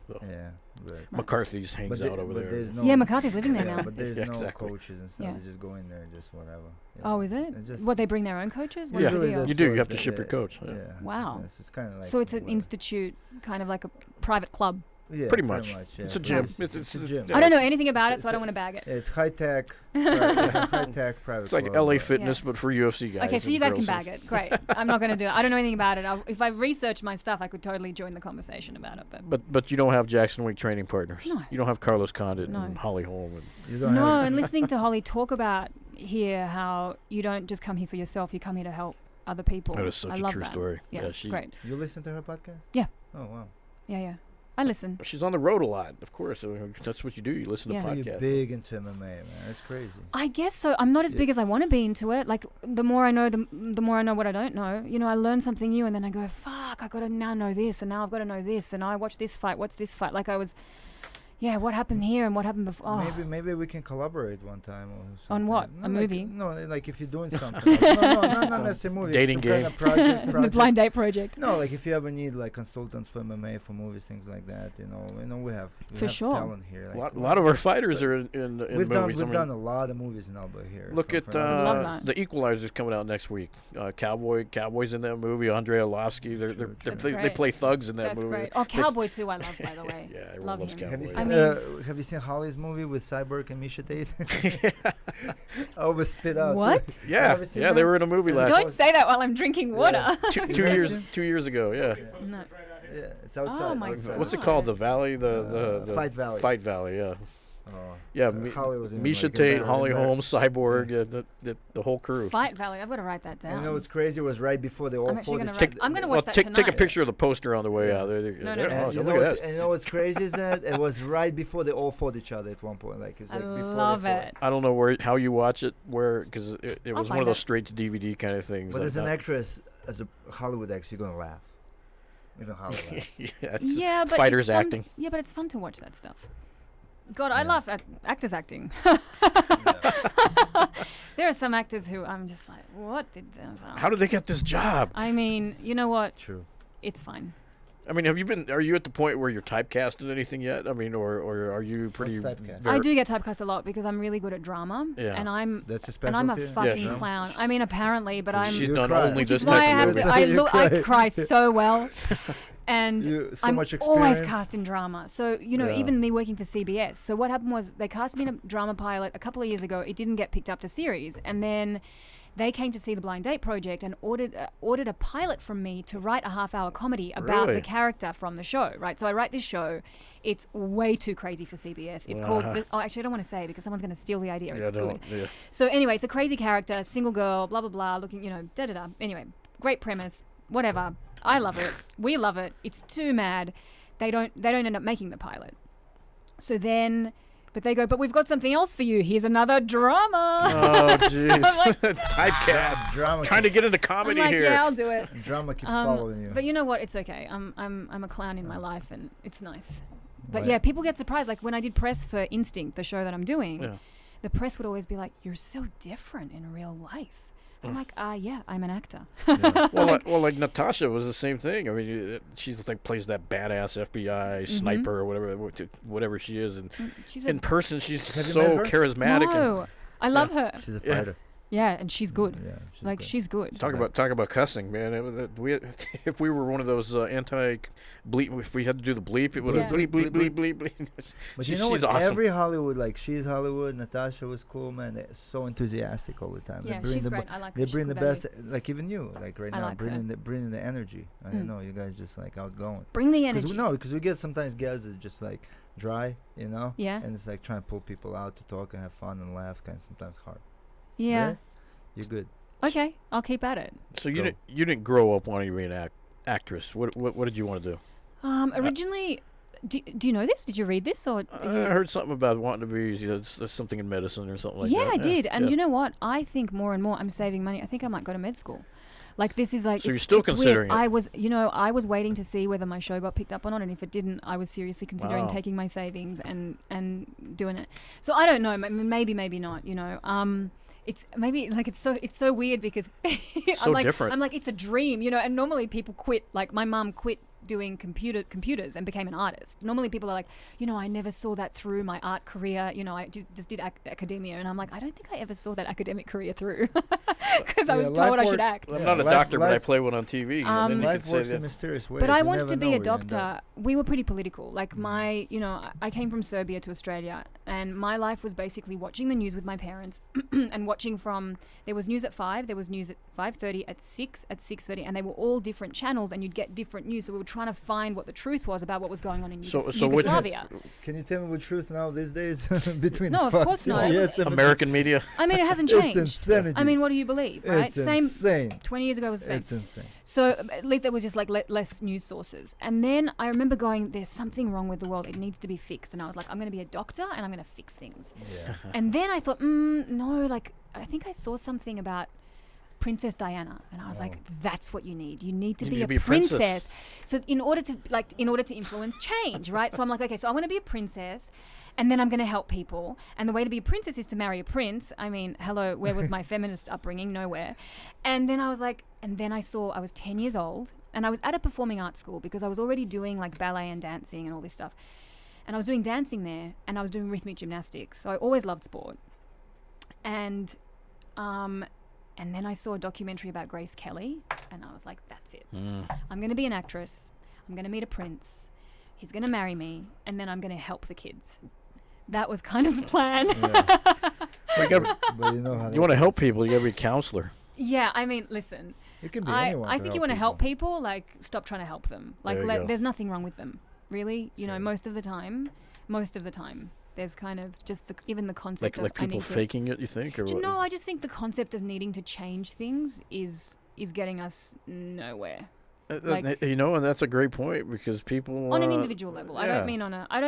So Yeah, but McCarthy's hangs out over there. there's no Yeah, McCarthy's living there yeah, now. but there's Yeah, no exactly. coaches and stuff. Yeah. They just go in there and just whatever. you Oh, know. is it? It just- What, they bring their own coaches? What's Yeah. the Usually deal? that's You do. what You have to the- ship your coach. Yeah. Wow. Yes, it's kind of like. So it's an whatever. institute, kind of like a private club. Yeah, Pretty much. yeah. It's a gym. It's a gym. Yeah. I don't know anything about it, It's so I don't want to bag it. It's high tech. High tech private. It's like club, LA but- Fitness, but for UFC guys. Okay, so and you guys can girls. bag it. Great. I'm not going to do it. I don't know anything about it. If I researched my stuff, I could totally join the conversation about it. But But you don't have Jackson Wink training partners. No. You don't have Carlos Condit No. and Holly Holm. And You don't no, have- and listening to Holly talk about here how you don't just come here for yourself, you come here to help other people. that is such I a love true that. story. Yeah, it's she, great. You listen to her podcast? Yeah. Oh wow. Yeah. I listen. She's on the road a lot, of course. That's what you do. You listen Yeah. to You're podcasts. big into MMA, man. That's crazy. I guess so. I'm not as big as I want to be into it. Like, the more I know, the more I know what I don't know. You know, I learn something new, and then I go, fuck, I got to now know this, and now I've got to know this, and I watch this fight. What's this fight? Like, I was, what happened here and what happened before? Oh. Maybe we can collaborate one time or something. On what? A movie? No, like if you're doing something. No, not necessarily movie. Dating some game. Kind of project. The blind date project. No, like if you ever need like consultants for MMA, for movies, things like that, we have For sure. talent here. Like, A lot of our fighters are in we've movies. We've done a lot of movies in Alba here. Look at Love that. the Equalizer's coming out next week. Cowboys in that movie. Andrei Arlovsky. They great. play thugs in that That's movie. great. Oh, Cowboy too, I love, by the way. Yeah, everyone love loves him. Have you Cowboy. seen, have you seen Holly's movie with Cyborg and Misha Tate? I almost spit out. What? Yeah, Haven't seen yeah, that? they were in a movie last Don't say that while I'm drinking water. two years ago. Yeah. No. Yeah, it's outside. my outside. What's it called? The Valley, the Fight Valley. Fight Valley. Yeah. Oh. Yeah, Holly was in, Misha like, Tate, in Holly there. Holmes, Cyborg, the whole crew. Fight Valley. I've got to write that down. And you know what's crazy? It was right before they all I'm actually fought gonna each write. other. I'm gonna Well, watch that take tonight. a picture of the poster on the way out. There, No, there. no. Oh, And so you look know, at what's, that. and you know what's crazy is that it was right before they all fought each other at one point. Like it's I like before love they fought. it. I don't know how you watch it, because it I'll was one find of those it. straight to DVD kind of things. But like as an that. actress, as a Hollywood actress, you're gonna laugh. Even Holly laughs. It's Yeah, but fighters it's fun- acting. Yeah, but it's fun to watch that stuff. God, I love actors acting. There are some actors who I'm just like, what did they? How did they get this job? I mean, you know what? True. It's fine. I mean, are you at the point where you're typecast in anything yet? I mean, or are you pretty? What's typecast? I do get typecast a lot because I'm really good at drama, Yeah. and I'm That's a and I'm a specialty? fucking Yeah. clown. I mean, apparently, but I'm. She's You done cry. only Which this Which is why I type have of to. movie. I You look. I cry. cry so well, and You, so I'm much always experience. cast in drama. So Yeah. even me working for CBS. So what happened was they cast me in a drama pilot a couple of years ago. It didn't get picked up to series, and then they came to see the Blind Date Project and ordered a pilot from me to write a half-hour comedy about Really? the character from the show. Right. So I write this show. It's way too crazy for CBS. It's called. Actually, I don't want to say it because someone's going to steal the idea. Yeah, It's don't. good. Yeah. So anyway, it's a crazy character, single girl, blah blah blah, looking, da da da. Anyway, great premise, whatever. I love it. We love it. It's too mad. They don't end up making the pilot. So then, but they go, but we've got something else for you. Here's another drama. Oh, jeez. like- Typecast. Drama Trying to keeps- get into I'm comedy like, here. yeah, I'll do it. Drama keeps following you. But you know what? It's okay. I'm a clown in my life, and it's nice. But Right. yeah, people get surprised. Like when I did press for Instinct, the show that I'm doing, Yeah. the press would always be like, "You're so different in real life." I'm like, yeah, I'm an actor. Well, like Natasha was the same thing. I mean, she's like plays that badass FBI sniper or whatever she is, and She's in person she's Have you so met her? charismatic. And No, I love her. She's a Yeah. fighter. Yeah, and she's good. Yeah, Like good. she's good. talk about cussing, man. If we were one of those anti-bleep, if we had to do the bleep, it would have Yeah. bleep bleep bleep bleep bleep. But she's you know what? awesome. Every Hollywood, like she's Hollywood. Natasha was cool, man. They're so enthusiastic all the time. Yeah, they bring she's the great. I like her. They She's bring the good at best. Like even you, like right I now, like her. bringing the energy. I don't Mm. know, you guys just like outgoing. Bring the 'Cause energy. because we get sometimes guys that just like dry, Yeah. and it's like trying to pull people out to talk and have fun and laugh. Kind of sometimes hard. Yeah. Right? You're good. Okay, I'll keep at it. So Go. you didn't grow up wanting to be an actress. What did you want to do? Originally, do you know this? Did you read this or? I heard something about wanting to be something in medicine or something like yeah, that. I did. And yeah. you know what? I think more and more I'm saving money. I think I might go to med school. Like this is like. So you're it's- still it's weird. considering it? I was waiting to see whether my show got picked up or not, and if it didn't, I was seriously considering Wow. taking my savings and doing it. So I don't know. Maybe not. It's maybe like it's so weird because So I'm like different. I'm like it's a dream, and normally people quit. Like my mum quit doing computers and became an artist. Normally people are like, I never saw that through my art career. I just did academia, and I'm like, I don't think I ever saw that academic career through because I Yeah, was life told I should work- act. I'm Yeah, not a life- doctor, but I life- play one on TV. And then you Life could say works in that. mysterious ways. But I You wanted never to know be a where you end up. doctor. We were pretty political. Like I came from Serbia to Australia, And my life was basically watching the news with my parents and watching from, there was news at 5, there was news at 5:30, at 6, at 6:30, and they were all different channels and you'd get different news. So we were trying to find what the truth was about what was going on in Yugoslavia. Can you tell me what truth now these days? Between No, of course not. Yes, American media. I mean, it hasn't changed. It's insanity. I mean, what do you believe, right? It's insane. 20 years ago was the same. It's insane. So at least there was just like less news sources. And then I remember going, there's something wrong with the world. It needs to be fixed. And I was like, I'm going to be a doctor and I'm going to fix things. Yeah. And then I thought, no, like, I think I saw something about Princess Diana. And I was like, that's what you need. You need to be a princess. So in order to influence change, right? So I'm like, okay, so I want to be a princess. And then I'm going to help people. And the way to be a princess is to marry a prince. I mean, hello, where was my feminist upbringing? Nowhere. And then I was like, and then I saw I was 10 years old and I was at a performing arts school because I was already doing like ballet and dancing and all this stuff. And I was doing dancing there and I was doing rhythmic gymnastics. So I always loved sport. And then I saw a documentary about Grace Kelly and I was like, that's it. I'm going to be an actress. I'm going to meet a prince. He's going to marry me and then I'm going to help the kids. That was kind of the plan. But you know how You want to help people, you got to be a counselor. Yeah, I mean, listen. It can be I anyone. think you want to help people, like, stop trying to help them. Like, There you go. there's nothing wrong with them, really. You know, most of the time, there's kind of just even the concept Like of I people need to, faking it, you think? Or Do you what? know, I just think the concept of needing to change things is getting us nowhere. Like- You know, and that's a great point because people On an individual level. I yeah. don't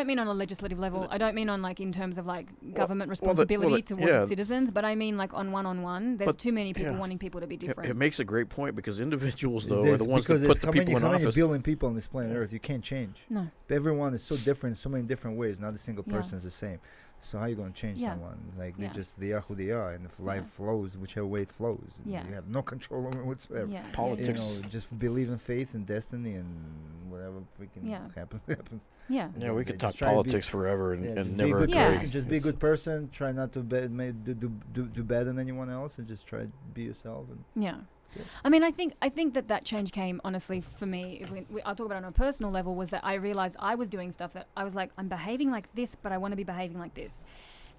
mean on a legislative level. I don't mean on like in terms of like government well, responsibility towards yeah. its citizens, but I mean like on one-on-one. There's But, too many people yeah. wanting people to be different. It makes a great point because individuals, though, are There's- the ones because that put there's the people in how many office. billion people on this planet Earth? You can't change. No. Everyone is so different in so many different ways. Not a single Yeah. person is the same. So how you gonna change Yeah. someone? Like Yeah. they are who they are, and if life flows whichever way it flows, and Yeah. you have no control over it whatsoever. Yeah. Politics. You know, just believe in faith and destiny, and whatever freaking Yeah. happens, happens. Yeah. Yeah, we They could talk just try to be- politics forever and, Yeah, and just be a never good agree. Yeah. person. Just be a good person. Try not to do bad than anyone else, and just try to be yourself. And Yeah. Yeah. I mean, I think that change came, honestly, for me, if I'll talk about it on a personal level, was that I realized I was doing stuff that I was like, I'm behaving like this, but I want to be behaving like this.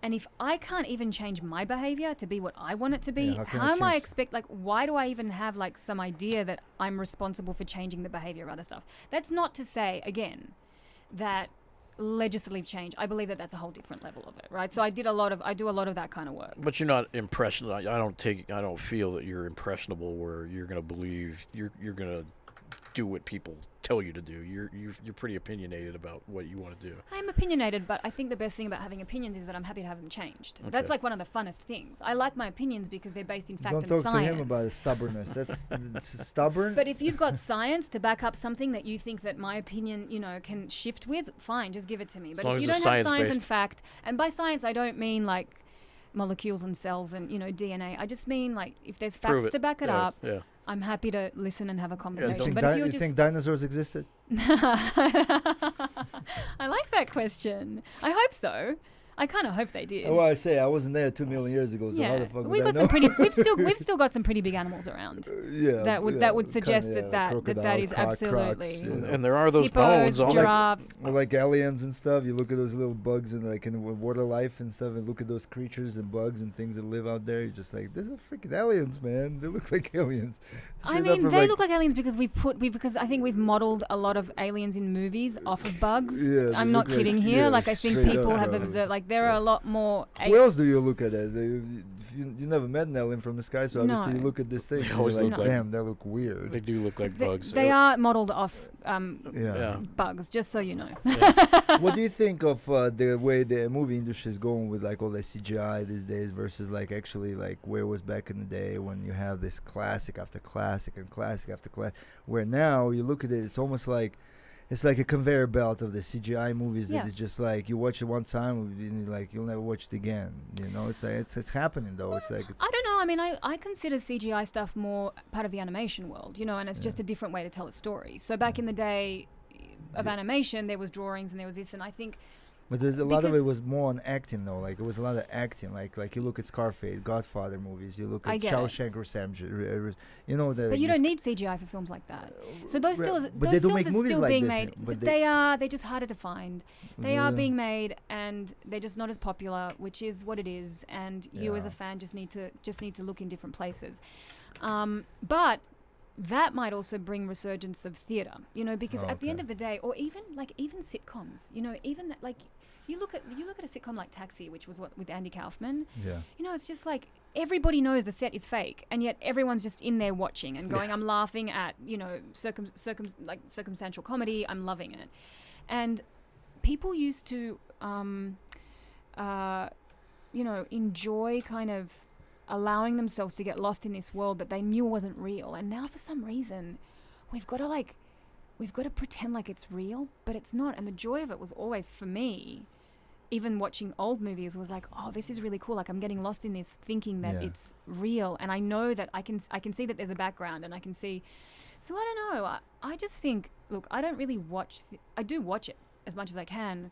And if I can't even change my behavior to be what I want it to be, Yeah, how can how I am I change- why do I even have like some idea that I'm responsible for changing the behavior of other stuff? That's not to say, again, that legislative change, I believe that that's a whole different level of it, right? So I do a lot of that kind of work. But you're not impressionable. I don't feel that you're impressionable where you're going to believe you're going to do what people tell you to do. You're pretty opinionated about what you want to do. I'm opinionated, but I think the best thing about having opinions is that I'm happy to have them changed. That's like one of the funnest things. I like my opinions because they're based in fact don't and talk science. to him about his stubbornness. It's stubborn. But if you've got science to back up something that you think that my opinion, can shift with, fine, just give it to me. But long if you as it's don't have science science-based. and fact, and by science I don't mean like molecules and cells and DNA. I just mean like if there's Prove facts it. to back it Yeah, up, yeah. I'm happy to listen and have a you conversation. think, But if you you're think just dinosaurs existed? I like that question. I hope so. I kind of hope they did. Well, I say I wasn't there 2 million years ago, so how the fuck we've would I got some know? pretty. We've still got some pretty big animals around. Yeah, that would yeah, suggest kinda, that crocodile, is crocs, absolutely. you know. And there are those Hippos, bones on giraffes. Or like aliens and stuff. You look at those little bugs and like in the water life and stuff, and look at those creatures and bugs and things that live out there. You're just like, these are freaking aliens, man. They look like aliens. I Straight up mean, from, they like- look like aliens because because I think we've modeled a lot of aliens in movies off of bugs. Yeah, they I'm not look kidding like- here. yeah, Like I think straight people up, have bro. observed. Like there are a lot more. Who else do you look at? You never met an alien from the sky, so obviously No. you look at this thing. They And you're always like, look like- damn, they look weird. They do look like bugs. They are modeled off Yeah. bugs. Just so you know. What do you think of the way the movie industry is going with like all the CGI these days versus like actually like where it was back in the day when you have this classic after classic and classic after classic, where now you look at it, it's almost like it's like a conveyor belt of the CGI movies Yeah. that it's just like you watch it one time and like you'll never watch it again. You know, it's like it's happening though. It's like I don't know. I mean, I consider CGI stuff more part of the animation world, and it's just a different way to tell a story. So back in the day of animation, there was drawings and there was this, and I think But there's a lot of it Because- was more on acting though. Like it was a lot of acting. Like you look at Scarface, Godfather movies. You look I at get it. Shawshank Redemption. You know that. But you don't need CGI for films like that. So those Right, still, but they those don't films make are movies still like being this, made. but They're just harder to find. They are Yeah. being made, and they're just not as popular, which is what it is. And you as a Yeah. fan just need to look in different places. But that might also bring resurgence of theatre, because at the end Okay. of the day, or even sitcoms, even that, like you look at a sitcom like Taxi, which was what with Andy Kaufman. Yeah. It's just like everybody knows the set is fake, and yet everyone's just in there watching and going, I'm laughing at, circumstantial comedy. I'm loving it. And people used to, enjoy kind of allowing themselves to get lost in this world that they knew wasn't real. And now for some reason, we've got to pretend like it's real, but it's not. And the joy of it was always, for me, even watching old movies, was like, oh, this is really cool. Like I'm getting lost in this, thinking that Yeah. it's real, and I know that I can see that there's a background, and I can see. So I don't know. I just think, look, I don't really watch. I do watch it as much as I can,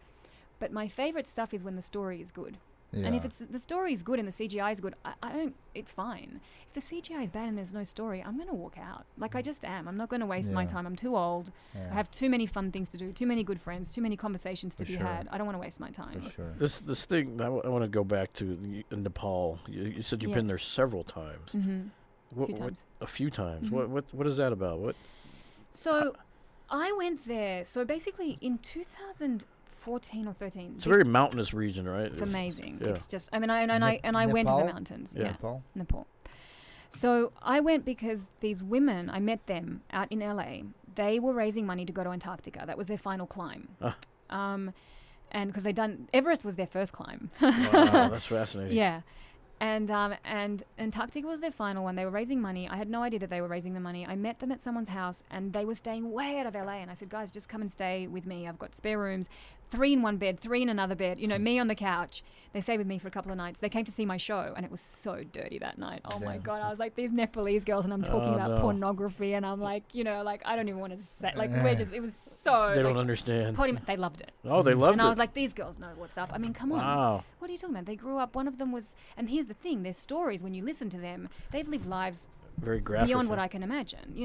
but my favorite stuff is when the story is good. Yeah. And if the story is good and the CGI is good, I don't. It's fine. If the CGI is bad and there's no story, I'm gonna walk out. Like I just am. I'm not gonna waste my Yeah. time. I'm too old. Yeah. I have too many fun things to do. Too many good friends. Too many conversations to For be sure. had. I don't want to waste my time. For sure. This thing, I want to go back to Nepal. You said you've been there Yes. several times. Mm-hmm. What, few what- times. a few times. Mhm. What is that about? What? So I went there. So basically, in 2014 or 13, It's a very mountainous region, right? it's amazing. yeah. It's just. I mean, I went to the Nepal? mountains. Yeah. Yeah. Nepal. Nepal. So I went because these women, I met them out in LA. They were raising money to go to Antarctica. That was their final climb. Ah. And because Everest was their first climb. Wow, that's fascinating. Yeah. And Antarctica was their final one. They were raising money. I had no idea that they were raising the money. I met them at someone's house, and they were staying way out of LA. And I said, guys, just come and stay with me. I've got spare rooms, 3 in one bed, 3 in another bed. Me on the couch. They stayed with me for a couple of nights. They came to see my show, and it was so dirty that night. Oh my Damn. God! I was like, these Nepalese girls, and I'm talking Oh, about no. pornography, and I'm like, I don't even want to say, like, we're just. It was so. They like, don't understand. they loved it. Oh, they loved And it. I was like, these girls know what's up. I mean, come on. Wow. What are you talking about? They grew up. One of them was, and here's the thing: their stories. When you listen to them, they've lived lives Very graphic. beyond what I can imagine.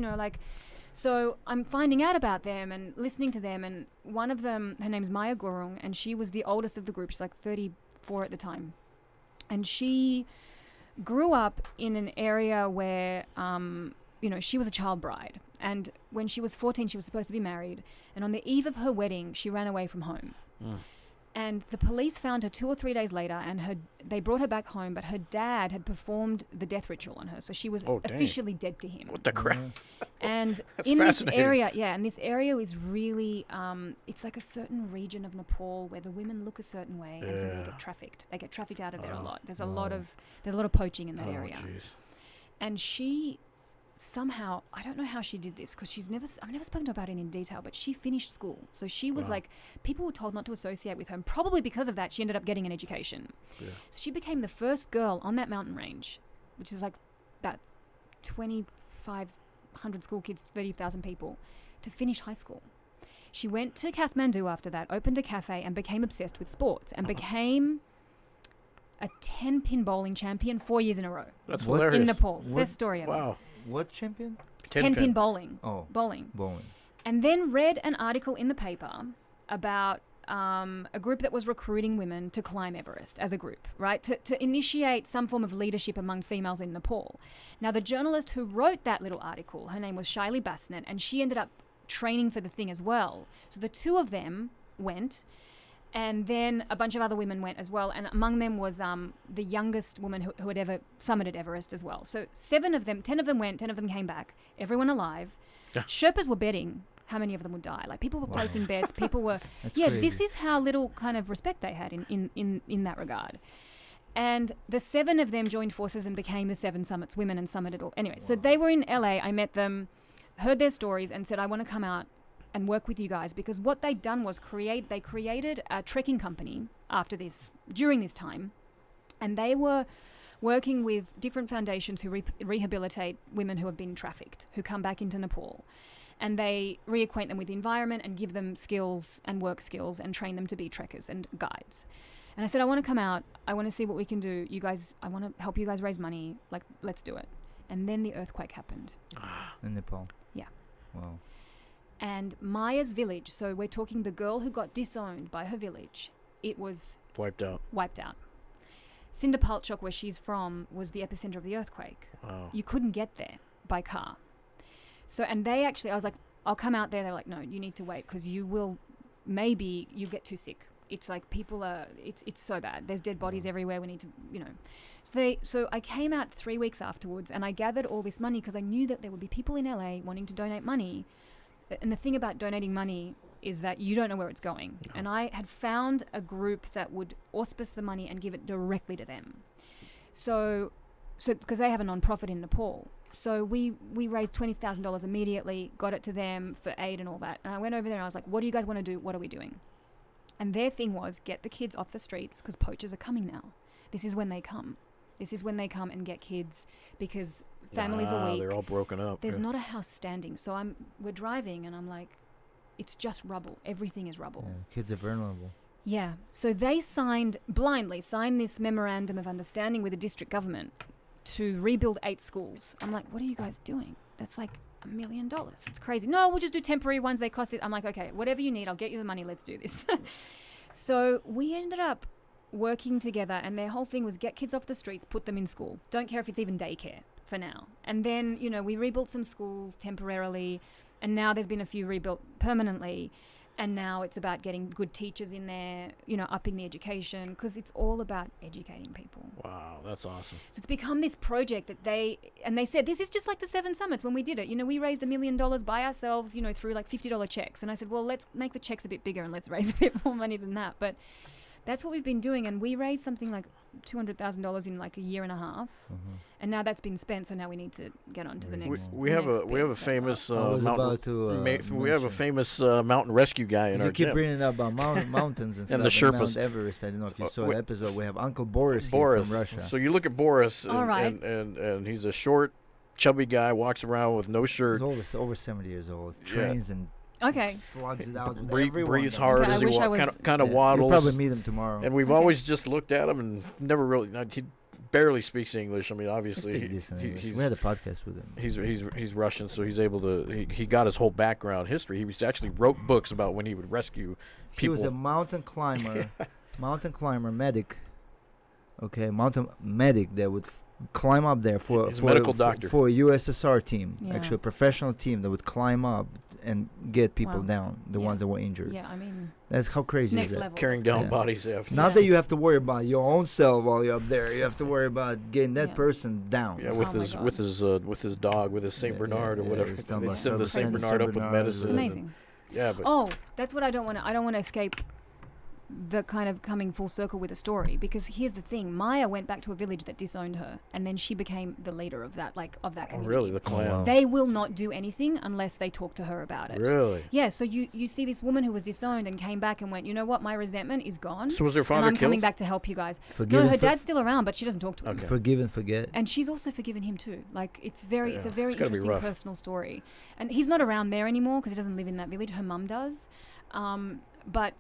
So I'm finding out about them and listening to them. And one of them, her name's Maya Goren, and she was the oldest of the group. She's like 34 at the time, and she grew up in an area where, she was a child bride. And when she was 14, she was supposed to be married. And on the eve of her wedding, she ran away from home. Mm. And the police found her 2 or 3 days later, and they brought her back home, but her dad had performed the death ritual on her. So she was Oh, dang. officially dead to him. What the crap? And That's in this fascinating. area, and this area is really, it's like a certain region of Nepal where the women look a certain way, and so they Yeah. get trafficked. They get trafficked out of there a Oh. lot. There's a lot of poaching in that Oh, area. jeez. And she somehow, I don't know how she did this, because I've never spoken to her about it in detail, but she finished school. So she was Wow. like, people were told not to associate with her, and probably because of that, she ended up getting an education. Yeah. So she became the first girl on that mountain range, which is like about 2,500 school kids, 30,000 people, to finish high school. She went to Kathmandu after that, opened a cafe, and became obsessed with sports, and became a 10-pin bowling champion 4 years in a row That's What? hilarious. in Nepal. What? Best story ever. Wow. What champion? 10-pin bowling. Oh, Bowling. bowling. And then read an article in the paper about a group that was recruiting women to climb Everest as a group, right? To initiate some form of leadership among females in Nepal. Now, the journalist who wrote that little article, her name was Shaili Basnet, and she ended up training for the thing as well. So the two of them went, and then a bunch of other women went as well. And among them was the youngest woman who had ever summited Everest as well. So 10 of them went, 10 of them came back, everyone alive. Yeah. Sherpas were betting how many of them would die. Like, people were Wow. placing bets. People were, That's yeah, crazy. this is how little kind of respect they had in that regard. And the 7 of them joined forces and became the 7 Summits women and summited all. Anyway, so they were in LA. I met them, heard their stories, and said, I want to come out and work with you guys, because what they'd done was they created a trekking company during this time, and they were working with different foundations who rehabilitate women who have been trafficked, who come back into Nepal. and they reacquaint them with the environment and give them skills and work skills and train them to be trekkers and guides. And I said, I want to come out. I want to see what we can do. You guys, I want to help you guys raise money. Like, let's do it. And then the earthquake happened. In Nepal. Yeah. Wow. And Maya's village, so we're talking the girl who got disowned by her village, it was Wiped out. Cinderpalchok, where she's from, was the epicenter of the earthquake. Wow. You couldn't get there by car. So, and they actually, I was like, I'll come out there. They're like, no, you need to wait because you get too sick. It's like people are, it's so bad. There's dead bodies everywhere. We need to, So I came out 3 weeks afterwards and I gathered all this money because I knew that there would be people in LA wanting to donate money. And the thing about donating money is that you don't know where it's going. No. And I had found a group that would auspice the money and give it directly to them. So because they have a non-profit in Nepal. So we raised $20,000 immediately, got it to them for aid and all that. And I went over there and I was like, what do you guys want to do? What are we doing? And their thing was get the kids off the streets because poachers are coming now. This is when they come. This is when they come and get kids because families are weak. They're all broken up. There's not a house standing. So we're driving and I'm like, it's just rubble. Everything is rubble. Yeah, kids are vulnerable. Yeah. So they blindly signed this memorandum of understanding with the district government to rebuild 8 schools. I'm like, what are you guys doing? That's like $1 million. It's crazy. No, we'll just do temporary ones. They cost it. I'm like, okay, whatever you need, I'll get you the money. Let's do this. So we ended up working together and their whole thing was get kids off the streets, put them in school. Don't care if it's even daycare for now. And then, we rebuilt some schools temporarily and now there's been a few rebuilt permanently. And now it's about getting good teachers in there, upping the education because it's all about educating people. Wow, that's awesome. So it's become this project that they said, this is just like the 7 Summits when we did it. We raised $1 million by ourselves, through like $50 checks. And I said, well, let's make the checks a bit bigger and let's raise a bit more money than that. But that's what we've been doing. And we raised something like $200,000 in like a year and a half. Mm-hmm. And now that's been spent. So now we need to get on to the next. We have a famous mountain rescue guy in our gym. You keep gym. bringing up about mountains and stuff. And the Sherpas. Mount Everest. I don't know if you saw the episode. We have Uncle Boris here from Russia. So you look at Boris, All right. and he's a short, chubby guy, walks around with no shirt. He's over 70 years old. Trains and slugs it out. Breathes hard as he walks. Kind of waddles. We'll probably meet him tomorrow. And we've always just looked at him and never really. He barely speaks English. I mean, obviously, we had a podcast with him. He's Russian, so he's able to. He got his whole background history. He actually wrote books about when he would rescue people. He was a mountain climber, medic. Okay, mountain medic that would climb up there for a medical doctor for a USSR team, actually a professional team that would climb up and get people down, the ones that were injured. Yeah, I mean, that's how crazy next is that? level. Carrying down bodies. Not that you have to worry about your own self while you're up there. You have to worry about getting that person down. Yeah, with his dog, with his Saint Bernard or whatever. They send the Saint Bernard up with medicine. It's amazing. Yeah, but that's what I don't want to. I don't want to escape the kind of coming full circle with a story because here's the thing: Maya went back to a village that disowned her, and then she became the leader of that community. Oh, really? The clan? Wow. They will not do anything unless they talk to her about it. Really? Yeah. So you see this woman who was disowned and came back and went, you know what? My resentment is gone. So was her father and I'm killed? coming back to help you guys. Forgive her dad's still around, but she doesn't talk to him. Okay. Forgive and forget. And she's also forgiven him too. Like it's a very It's interesting personal story. And he's not around there anymore because he doesn't live in that village. Her mum does, but.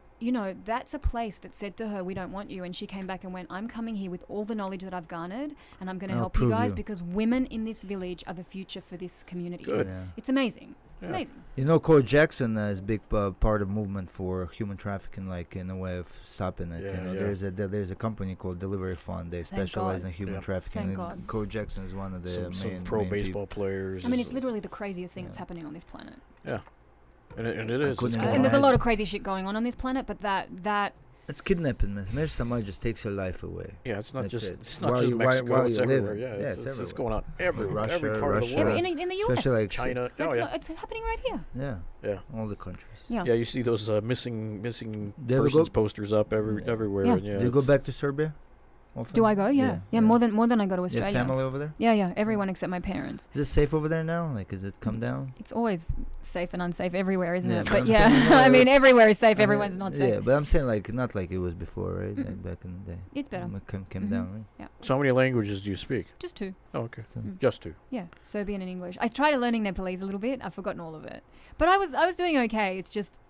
That's a place that said to her, we don't want you. And she came back and went, I'm coming here with all the knowledge that I've garnered and I'm going to help you guys because women in this village are the future for this community. Good. Yeah. It's amazing. It's amazing. Coach Jackson is a big part of movement for human trafficking, like in a way of stopping it. There's a company called Delivery Fund. They specialize in human trafficking. Thank God. Coach Jackson is one of the some pro baseball players. I mean, it's literally the craziest thing that's happening on this planet. Yeah. And it is. And there's a lot of crazy shit going on this planet, but that it's kidnapping, man. Maybe somebody just takes your life away. Yeah, it's not That's just it. it's not just Mexico. It's everywhere. It's It's everywhere. going on everywhere. Russia, every part of the world. in the US, especially like China. it's happening right here. Yeah, all the countries. Yeah, you see those missing They ever persons go- posters up everywhere. Yeah. And Do you go back to Serbia? often? Do I go? Yeah. More than I go to You Australia. have family over there? Yeah. Everyone except my parents. Is it safe over there now? Like, is it come down? It's always safe and unsafe everywhere, isn't Yeah, it? but But I'm yeah, saying, no, I mean, it's- everywhere is safe. I mean, Everyone's not safe. Yeah, but I'm saying like not like it was before, right? Like Mm-mm. back in the day. It's better. When it came Mhm. down, right? So how many languages do you speak? Just two. Oh, okay. So- Just two. Yeah, Serbian and English. I tried learning Nepalese a little bit. I've forgotten all of it, but I was doing okay. It's just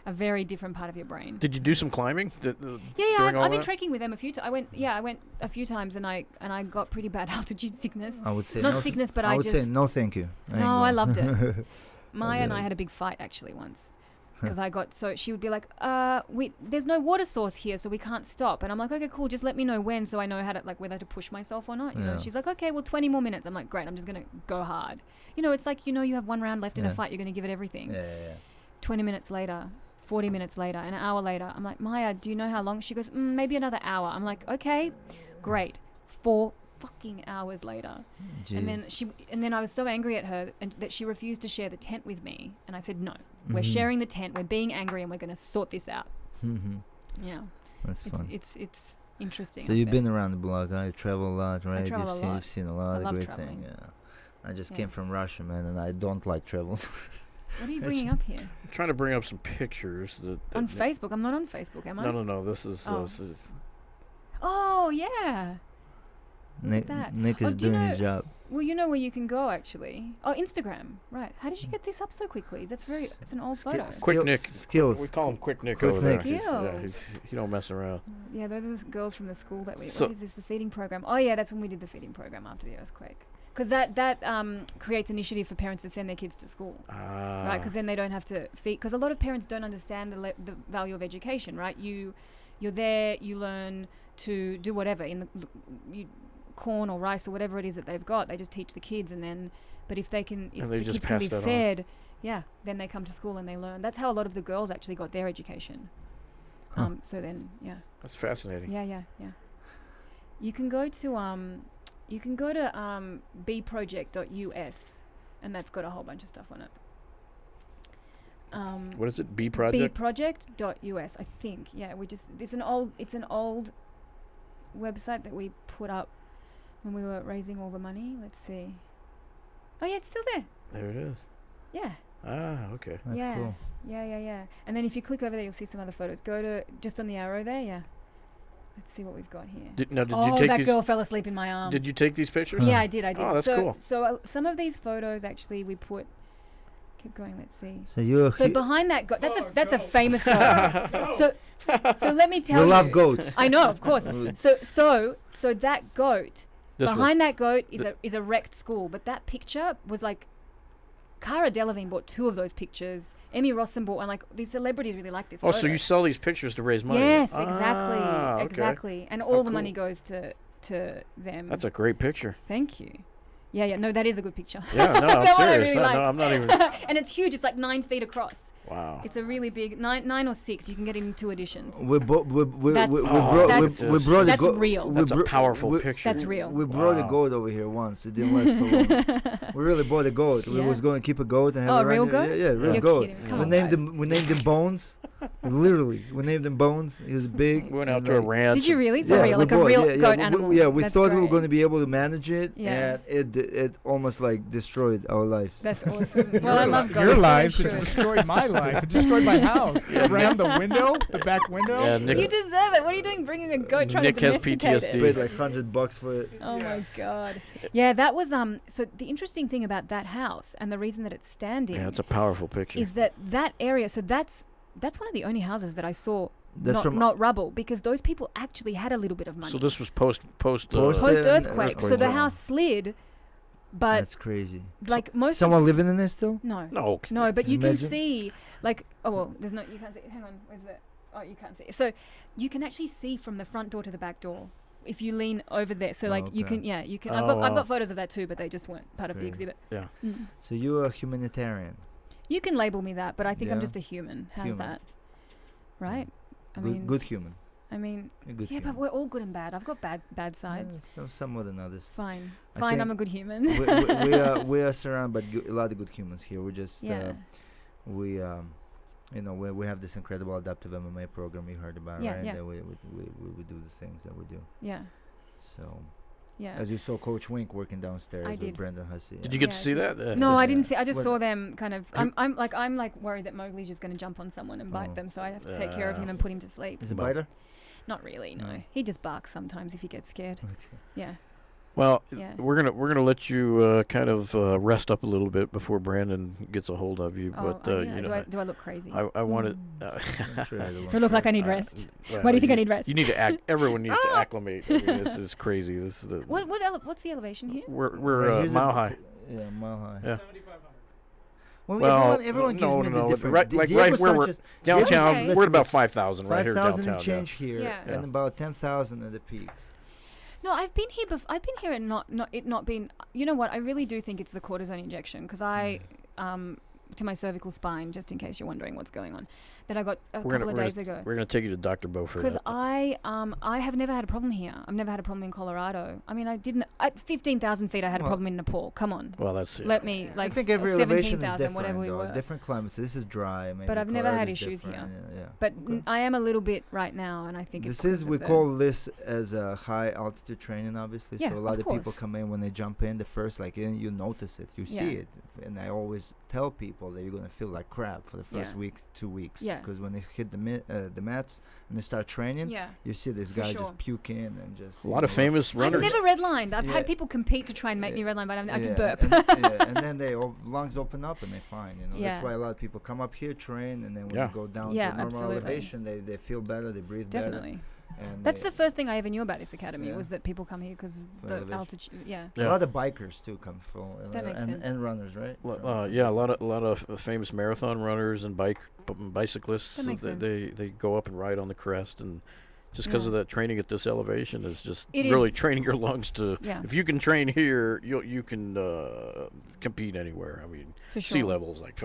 a very different part of your brain. Did you do some climbing? Yeah, during all I've been that? trekking with them a few times. I went a few times, and I got pretty bad altitude sickness. I would say Not no sickness, but I I would just say no, thank you. ain't No, I going. loved it. Maya and I really? had a big fight actually once. Because she would be like, there's no water source here, so we can't stop. And I'm like, okay, cool, just let me know when, so I know how to, like, whether to push myself or not. You know, Yeah. she's like, okay, well, 20 more minutes. I'm like, great, I'm just gonna go hard. You know, it's like, you have 1 round left in a Yeah. fight, you're gonna give it everything. Yeah. 20 minutes later, 40 minutes later, an hour later, I'm like, Maya, do you know how long? She goes, maybe another hour. I'm like, okay, great. 4 fucking hours later. And then I was so angry at her that she refused to share the tent with me. And I said, no, we're Mhm. sharing the tent. We're being angry and we're going to sort this out. Mhm. Yeah. That's fun. It's interesting. So up you've there. been around the block, huh? You travel a lot, right? travel a lot. You've seen a lot I of love great traveling. things. Yeah. I just Yeah. came from Russia, man, and I don't like travel. What are you bringing up here? I'm trying to bring up some pictures. On Facebook? I'm not on Facebook, am I? No. This is. Oh. This is Oh, yeah. Nick, that. Nick Oh, is do you doing know- his job. Well, you know where you can go, actually. Oh, Instagram. Right. How did you get this up so quickly? It's an old photo. Quick Nick. Skills. We call him Quick Nick Quick over there. Nick. He don't mess around. Yeah, those are the girls from the school that So- what is this, the feeding program? Oh, yeah, that's when we did the feeding program after the earthquake. Because that creates initiative for parents to send their kids to school, right? Because then they don't have to feed. Because a lot of parents don't understand the value of education, right? You're there, you learn to do whatever in the corn or rice or whatever it is that they've got. They just teach the kids, and then, but if they can, if And they the just kids can be pass that on. fed, yeah, then they come to school and they learn. That's how a lot of the girls actually got their education. Huh. So then, yeah. That's fascinating. Yeah. You can go to bproject.us, and that's got a whole bunch of stuff on it. What is it? B Project? bproject.us, I think. Yeah, it's an old website that we put up when we were raising all the money. Let's see. Oh yeah, it's still there. There it is. Yeah. Okay. That's yeah. cool. Yeah. And then if you click over there, you'll see some other photos. Go to just on the arrow there. Yeah. Let's see what we've got here. Did you Oh, take that these? girl fell asleep in my arms. Did you take these pictures? Yeah, I did. Oh, that's cool. So some of these photos actually we put. Keep going. Let's see. So you're So behind that goat, that's a famous goat. So let me tell you. you love goats. I know, of course. So that goat This one. behind that goat is a wrecked school, but that picture was like. Cara Delevingne bought 2 of those pictures. Emmy Rossum bought one. Like these celebrities really like this. Oh, photo. so you sell these pictures to raise money? Yes, exactly, Okay. exactly, and Oh, all the cool. money goes to them. That's a great picture. Thank you. Yeah. No, that is a good picture. Yeah, no, I'm That one I serious. really No, like. I'm not even. And it's huge. It's like 9 feet across. Wow. It's a really big 9 or 6. You can get it in 2 editions. We brought That's- the that's goat. real. That's a powerful picture. That's real. We brought a Wow. goat over here once. It didn't last too long. We really bought a goat. We Yeah. was going to keep a goat and have Oh, it real around goat? Yeah, real You're goat. kidding. Come We on, named guys. him. We named him Bones. Literally, we named him Bones. He was big. We went out and to a like- ranch. Did you really? For Yeah, real? we Like a bought- real yeah, goat we- animal? Yeah, we That's thought we were great. going to be able to manage it, Yeah. and it almost like destroyed our lives. That's awesome. Well, I love goats. Your so lives. it It should. destroyed my life. It destroyed my house. It rammed the window, the back window. Yeah, Nick, You deserve it. What are you doing bringing a goat trying Nick to has domesticate PTSD. it? Paid like $100 for it. Oh my god. Yeah, that was so the interesting thing about that house and the reason that it's standing yeah, it's a powerful picture. is that area, so that's one of the only houses that I saw That's not rubble, because those people actually had a little bit of money. So this was post Post- post earthquake. So the wow. house slid, but That's crazy. like most Someone living in there still? no. No. But you can Imagine. see, like, there's no, you can't see. Hang on, where's it? Oh, you can't see. So you can actually see from the front door to the back door if you lean over there. So like you okay. can, you can. Oh, I've wow. got photos of that too, but they just weren't part of the Great. exhibit. Yeah. Mm. So you're a humanitarian. You can label me that, but I think I'm Yeah. just a human. How's Human. that? Right? I Good, mean, good human. I mean, A good yeah, human. but we're all good and bad. I've got bad sides. Some more than others. Fine, I fine. I'm think a good human. we are surrounded by a lot of good humans here. We just Yeah. we have this incredible adaptive MMA program you heard about, Yeah, right? yeah. That we do the things that we do. Yeah. So Yeah. as you saw Coach Wink working downstairs I with did. Brendan Hussey. Did you get Yeah, to I see did. that? No, I Yeah. didn't see. I just What- saw them kind of. I'm like worried that Mowgli's just going to jump on someone and bite Oh. them, so I have to take care of him and put him to sleep. Is it But- biter? Not really, no. No. He just barks sometimes if he gets scared. Okay. Yeah. Well, Yeah. we're gonna let you kind of rest up a little bit before Brandon gets a hold of you. But yeah. you do, know, do I look crazy? I wanted. I'm sure I don't Do I look like I need rest? Why do you think I need rest? You need to act. Everyone needs to acclimate. I mean, this is crazy. This is the. What's the elevation here? We're Right, here's mile a- high. Yeah, mile high. Yeah. Well, Well, everyone gives no, me no, the different. right- like right where we're- Downtown, Okay. we're at about 5,000 right here 5,000 downtown. and change here, Yeah. Yeah. and about 10,000 at the peak. No, I've been here. I've been here and not been. You know what? I really do think it's the cortisone injection because to my cervical spine, just in case you're wondering what's going on, that I got a couple of days ago. We're gonna take you to Dr. Bo for Because that. I have never had a problem here. I've never had a problem in Colorado. I mean, I didn't at 15,000 feet. I had a Well- problem in Nepal. Come on, Well, that's it. let me I think every at elevation is 17,000, different. whatever we though. were. Different climates. This is dry. Maybe But I've never had Colorado's issues different, here. Yeah. But Okay. I am a little bit right now, and I think This it's is 'cause we of the- call this as a high altitude training, obviously. Yeah, so a lot of of people course. come in when they jump in the first, like, and you notice it, you Yeah. see it, and I always tell people that you're gonna feel like crap for the first Yeah. week, 2 weeks, Yeah. because when they hit the mats and they start training, Yeah. you see this For guy sure. just puking and just A lot of famous I've runners. never redlined. I've Yeah. had people compete to try and make me redline, but I just burp. and then they lungs open up and they fine. You know, Yeah. that's why a lot of people come up here, train, and then when Yeah. you go down Yeah, to normal absolutely. elevation, they feel better, they breathe Definitely. better. And That's they- the first thing I ever knew about this academy Yeah. was that people come here because For the elevation. altitude. Yeah. Yeah. A lot of bikers too come from That makes sense. and runners, right? Yeah, a lot of famous marathon runners and bicyclists. That makes sense. They go up and ride on the crest, and just because Yeah. of that training at this elevation is just It really is- training your lungs to. Yeah. If you can train here, you can compete anywhere. I mean, For sea sure. levels like.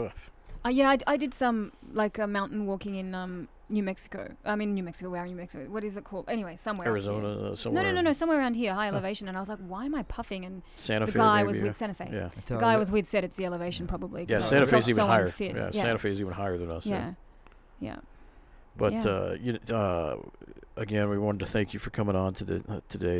Yeah, I did some like mountain walking in New Mexico. I mean, New Mexico. Where are New Mexico? What is it called? Anyway, somewhere. out here. Arizona, somewhere. No, somewhere around here, high elevation. And I was like, why am I puffing? And Santa the Fe. guy maybe, was yeah. with Santa Fe. Yeah. The guy was with said it's the elevation probably. 'cause Yeah, I Santa felt Fe's even so higher. unfit. Yeah, Santa Fe's even higher than us. Yeah. Yeah. But Yeah. again, we wanted to thank you for coming on today.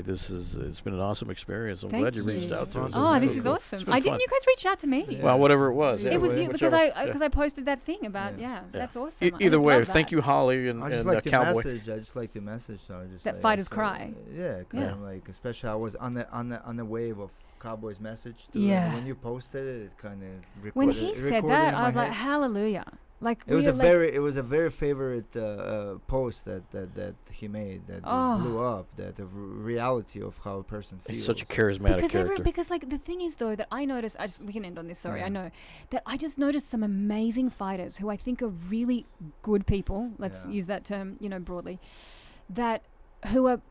It's been an awesome experience. I'm Thank glad you reached you. out to us. Oh, is this so is cool. awesome. It's been I didn't. fun. You guys reached out to me. Yeah. Well, whatever it was. Yeah. It was Either you way, because whichever. I posted that thing about Yeah. that's awesome. I Either just way, love thank that. you, Holly and I just and like your Cowboy. message. I just like your message. So I just That like, fighters cry. Yeah, Yeah. kind of like, especially I was on the wave of Cowboy's message. Too, Yeah. and when you posted it, it kind of When he said that, I was like, hallelujah. Like It was we a are like, very, it was a very favorite post that he made that just Oh. blew up. That the reality of how a person feels. He's such a charismatic character. because like the thing is though that I noticed we can end on this, sorry, Yeah. I know that I just noticed some amazing fighters who I think are really good people, let's Yeah. use that term, broadly, that who are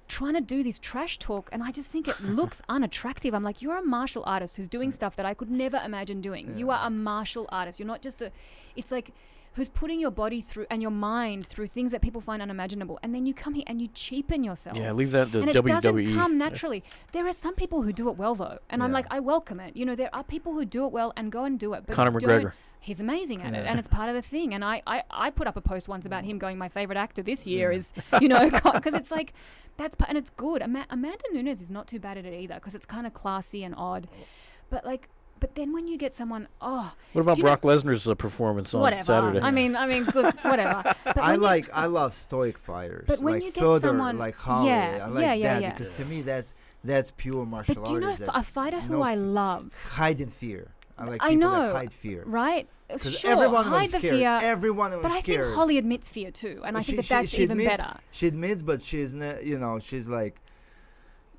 trying to do this trash talk, and I just think it looks unattractive. I'm like, you're a martial artist who's doing stuff that I could never imagine doing. You Yeah. are a martial artist. You're not just it's like who's putting your body through and your mind through things that people find unimaginable, and then you come here and you cheapen yourself. Yeah, leave that to And it WWE. doesn't come naturally. There are some people who do it well, though, and I'm Yeah. like, I welcome it. There are people who do it well and go and do it. But Conor don't- McGregor. He's amazing at it, Yeah. and it's part of the thing. And I put up a post once about him going, my favorite actor this year is, because it's like, and it's good. Amanda Nunes is not too bad at it either, because it's kind of classy and odd. But then when you get someone, What about do you know- Brock Lesnar's performance on whatever. Saturday? I mean, good, whatever. But I when I love stoic fighters. But when like you get Fedor, someone- like Holly, yeah, I like yeah, that yeah. because to me that's pure martial But do you know artist. a fighter who no I f- love, hide in fear. I like I people know, that hide fear. right? Because Sure, everyone hide was the scared. fear. Everyone was But I scared. think Holly admits fear too, and I think that's she even admits, better. She admits, but she's she's like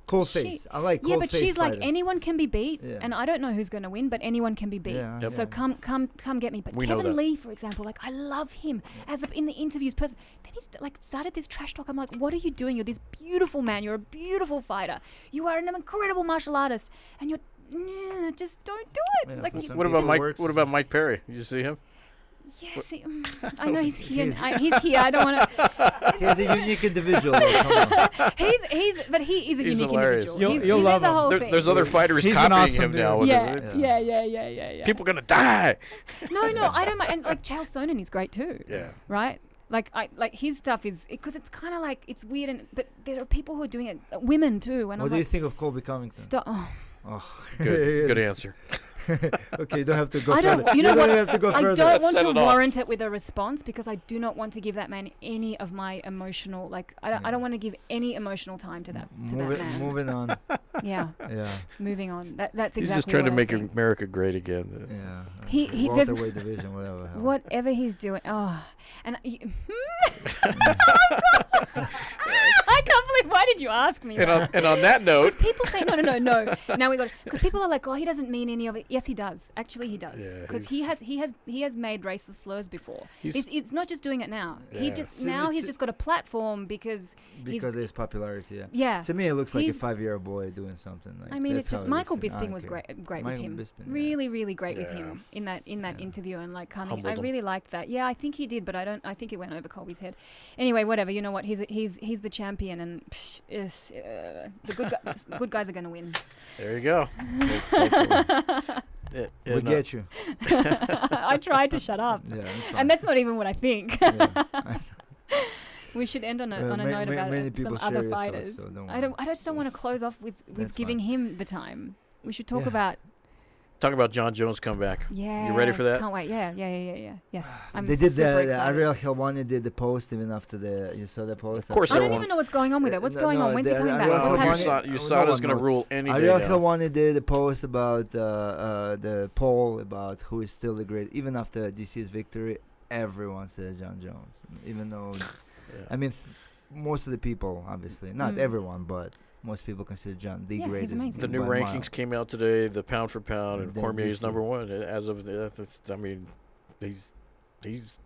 cold face. I like cold Yeah, but face she's like fighters. anyone can be beat, Yeah. and I don't know who's going to win, but anyone can be beat. Yeah, Yep. So yeah. come get me. But We know Kevin that. Lee, for example, like I love him as in the interviews person. Then he's started this trash talk. I'm like, what are you doing? You're this beautiful man. You're a beautiful fighter. You are an incredible martial artist, and you're just don't do it. Yeah, like for some What about people Mike? works. What about Mike Perry? Did you see him? yes, I know he's here. He's here. I don't want to. He's a unique individual. Come on. But he is a He's unique hilarious. individual. You'll love there's a him. whole thing. There's other fighters He's an copying awesome him now. dude. With yeah, his, yeah. people gonna die. No, I don't mind. And like Chael Sonnen is great too. Yeah. Right? Like his stuff is because it's kind of like it's weird, but there are people who are doing it, women too. And What I'm do you like, think of Colby Covington? oh. Oh, Good answer. Okay, you don't have to go I further. don't. You know don't what? have to go I further. don't want Set to it off. warrant it with a response because I do not want to give that man any of my emotional. Like I don't want to give any emotional time to that man. Moving on. Yeah. Yeah. Moving on. That's exactly. He's just trying to what I make think. America great again. Yeah. He does welterweight division, whatever. hell. whatever he's doing. Oh, and I can't believe. Why did you ask me? And on that note, Because people say no. Now we got because people are like, oh, he doesn't mean any of it. Yes, he does. Actually, he does. Yeah, Because he has made racist slurs before. He's- It's not just doing it now. He Yeah. just See, now it's- he's just got a platform because Because of his popularity, yeah. yeah. To me, it looks like a He's- 5-year-old boy doing something. Like, I mean, that's it's just how it Michael looks, and I Bisping don't was care. great with Michael him. Bisping, yeah. Really great with Yeah. him in that interview and like coming. Humbled I him. really liked that. Yeah, I think he did, but I think it went over Colby's head. Anyway, whatever. You know what? He's the champion, and the good guys are going to win. there you go. We get you. I tried to shut up, Yeah, that's fine. and that's not even what I think. Yeah. We should end on a Ma- note ma- about many people some share other your thoughts, fighters. so don't I just don't want to close off with That's giving fine. him the time. We should talk Yeah. about Talk about John Jones' comeback. yeah. You ready for that? Can't wait. Yeah. Yes. I'm They did super the excited. Ariel Helwani did the post even after you saw the post. Of course I they don't won't. even know what's going on with it. What's No, going no, on? When's he the- coming I- back? well, What's Helwani- happening? USADA's no going one to rule any day Ariel now. Helwani did a post about the poll about who is still the great. Even after DC's victory, everyone says John Jones. Even though, Yeah. I mean, most of the people, obviously, not Mm. everyone, but most people consider John the Yeah, he's greatest. amazing. The new by a mile. rankings came out today. The pound for pound, and Then Cormier's DC. number one as of. I mean, he's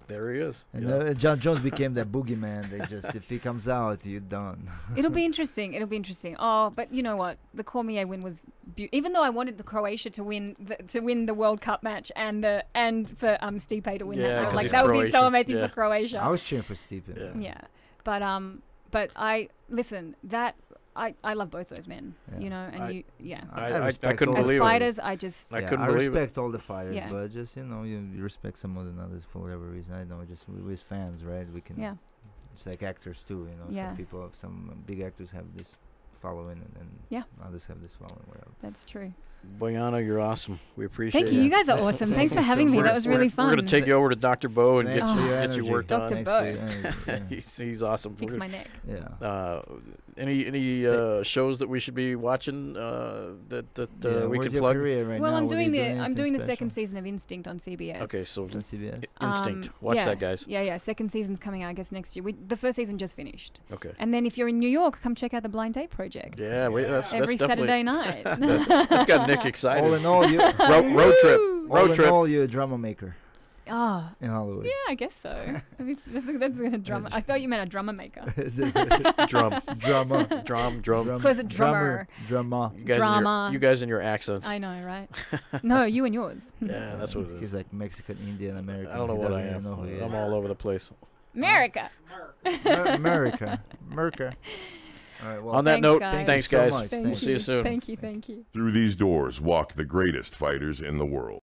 there. He is. And you know? John Jones became that boogeyman. They just, if he comes out, you're done. It'll be interesting. Oh, but you know what? The Cormier win was even though I wanted the Croatia to win the World Cup match and for Stipe to win Yeah, that. I was 'cause like, he's that would be so Croatian. amazing Yeah. for Croatia. I was cheering for Stipe. Yeah. Yeah, but I listen that I love both those men. Yeah. You know, and I respect couldn't all as believe it. fighters, I just I couldn't I believe it. respect all the fighters, Yeah. but just you respect some more than others for whatever reason. I know, just we as fans, right? We can. yeah. It's like actors too, Yeah. Some people, some big actors have this following, and Yeah. others have this following, whatever. That's true. Bojana, you're awesome. We appreciate Thank it. you. You guys are awesome. Thanks for having me. That was really fun. We're going to take you over to Dr. Bo and Thanks get for your you energy. worked Dr. on. Bo. Thanks for your energy, He's awesome. Fix We're my neck. yeah. Any Stay- shows that we should be watching that Yeah, we where's can your plug? career right Well, now? I'm What are you doing anything I'm doing the special? second season of Instinct on CBS. Okay, so on CBS. Instinct. Watch yeah, that, guys. Yeah. Second season's coming out, I guess, next year. The first season just finished. Okay. And then if you're in New York, come check out the Blind Date Project. Yeah, that's Every definitely Saturday night. that's got Nick excited. All in all, you road trip. Woo! all Road in trip. all, you're a drama maker Oh, in Hollywood. yeah, I guess so. I mean, that's a drummer. I thought you meant a drummer maker. Drum. Drama. Drum. Because a drummer. Drama. You guys Drama. you guys and your accents. I know, right? No, you and yours. Yeah, that's what it is. He's like Mexican, Indian, American. I don't know He what I doesn't even am. know who he is. I'm all over the place. America. America. All right, well, On that thanks, note, guys. thanks Thank you so guys. much. Thank We'll you. see you soon. Thank you. Through these doors walk the greatest fighters in the world.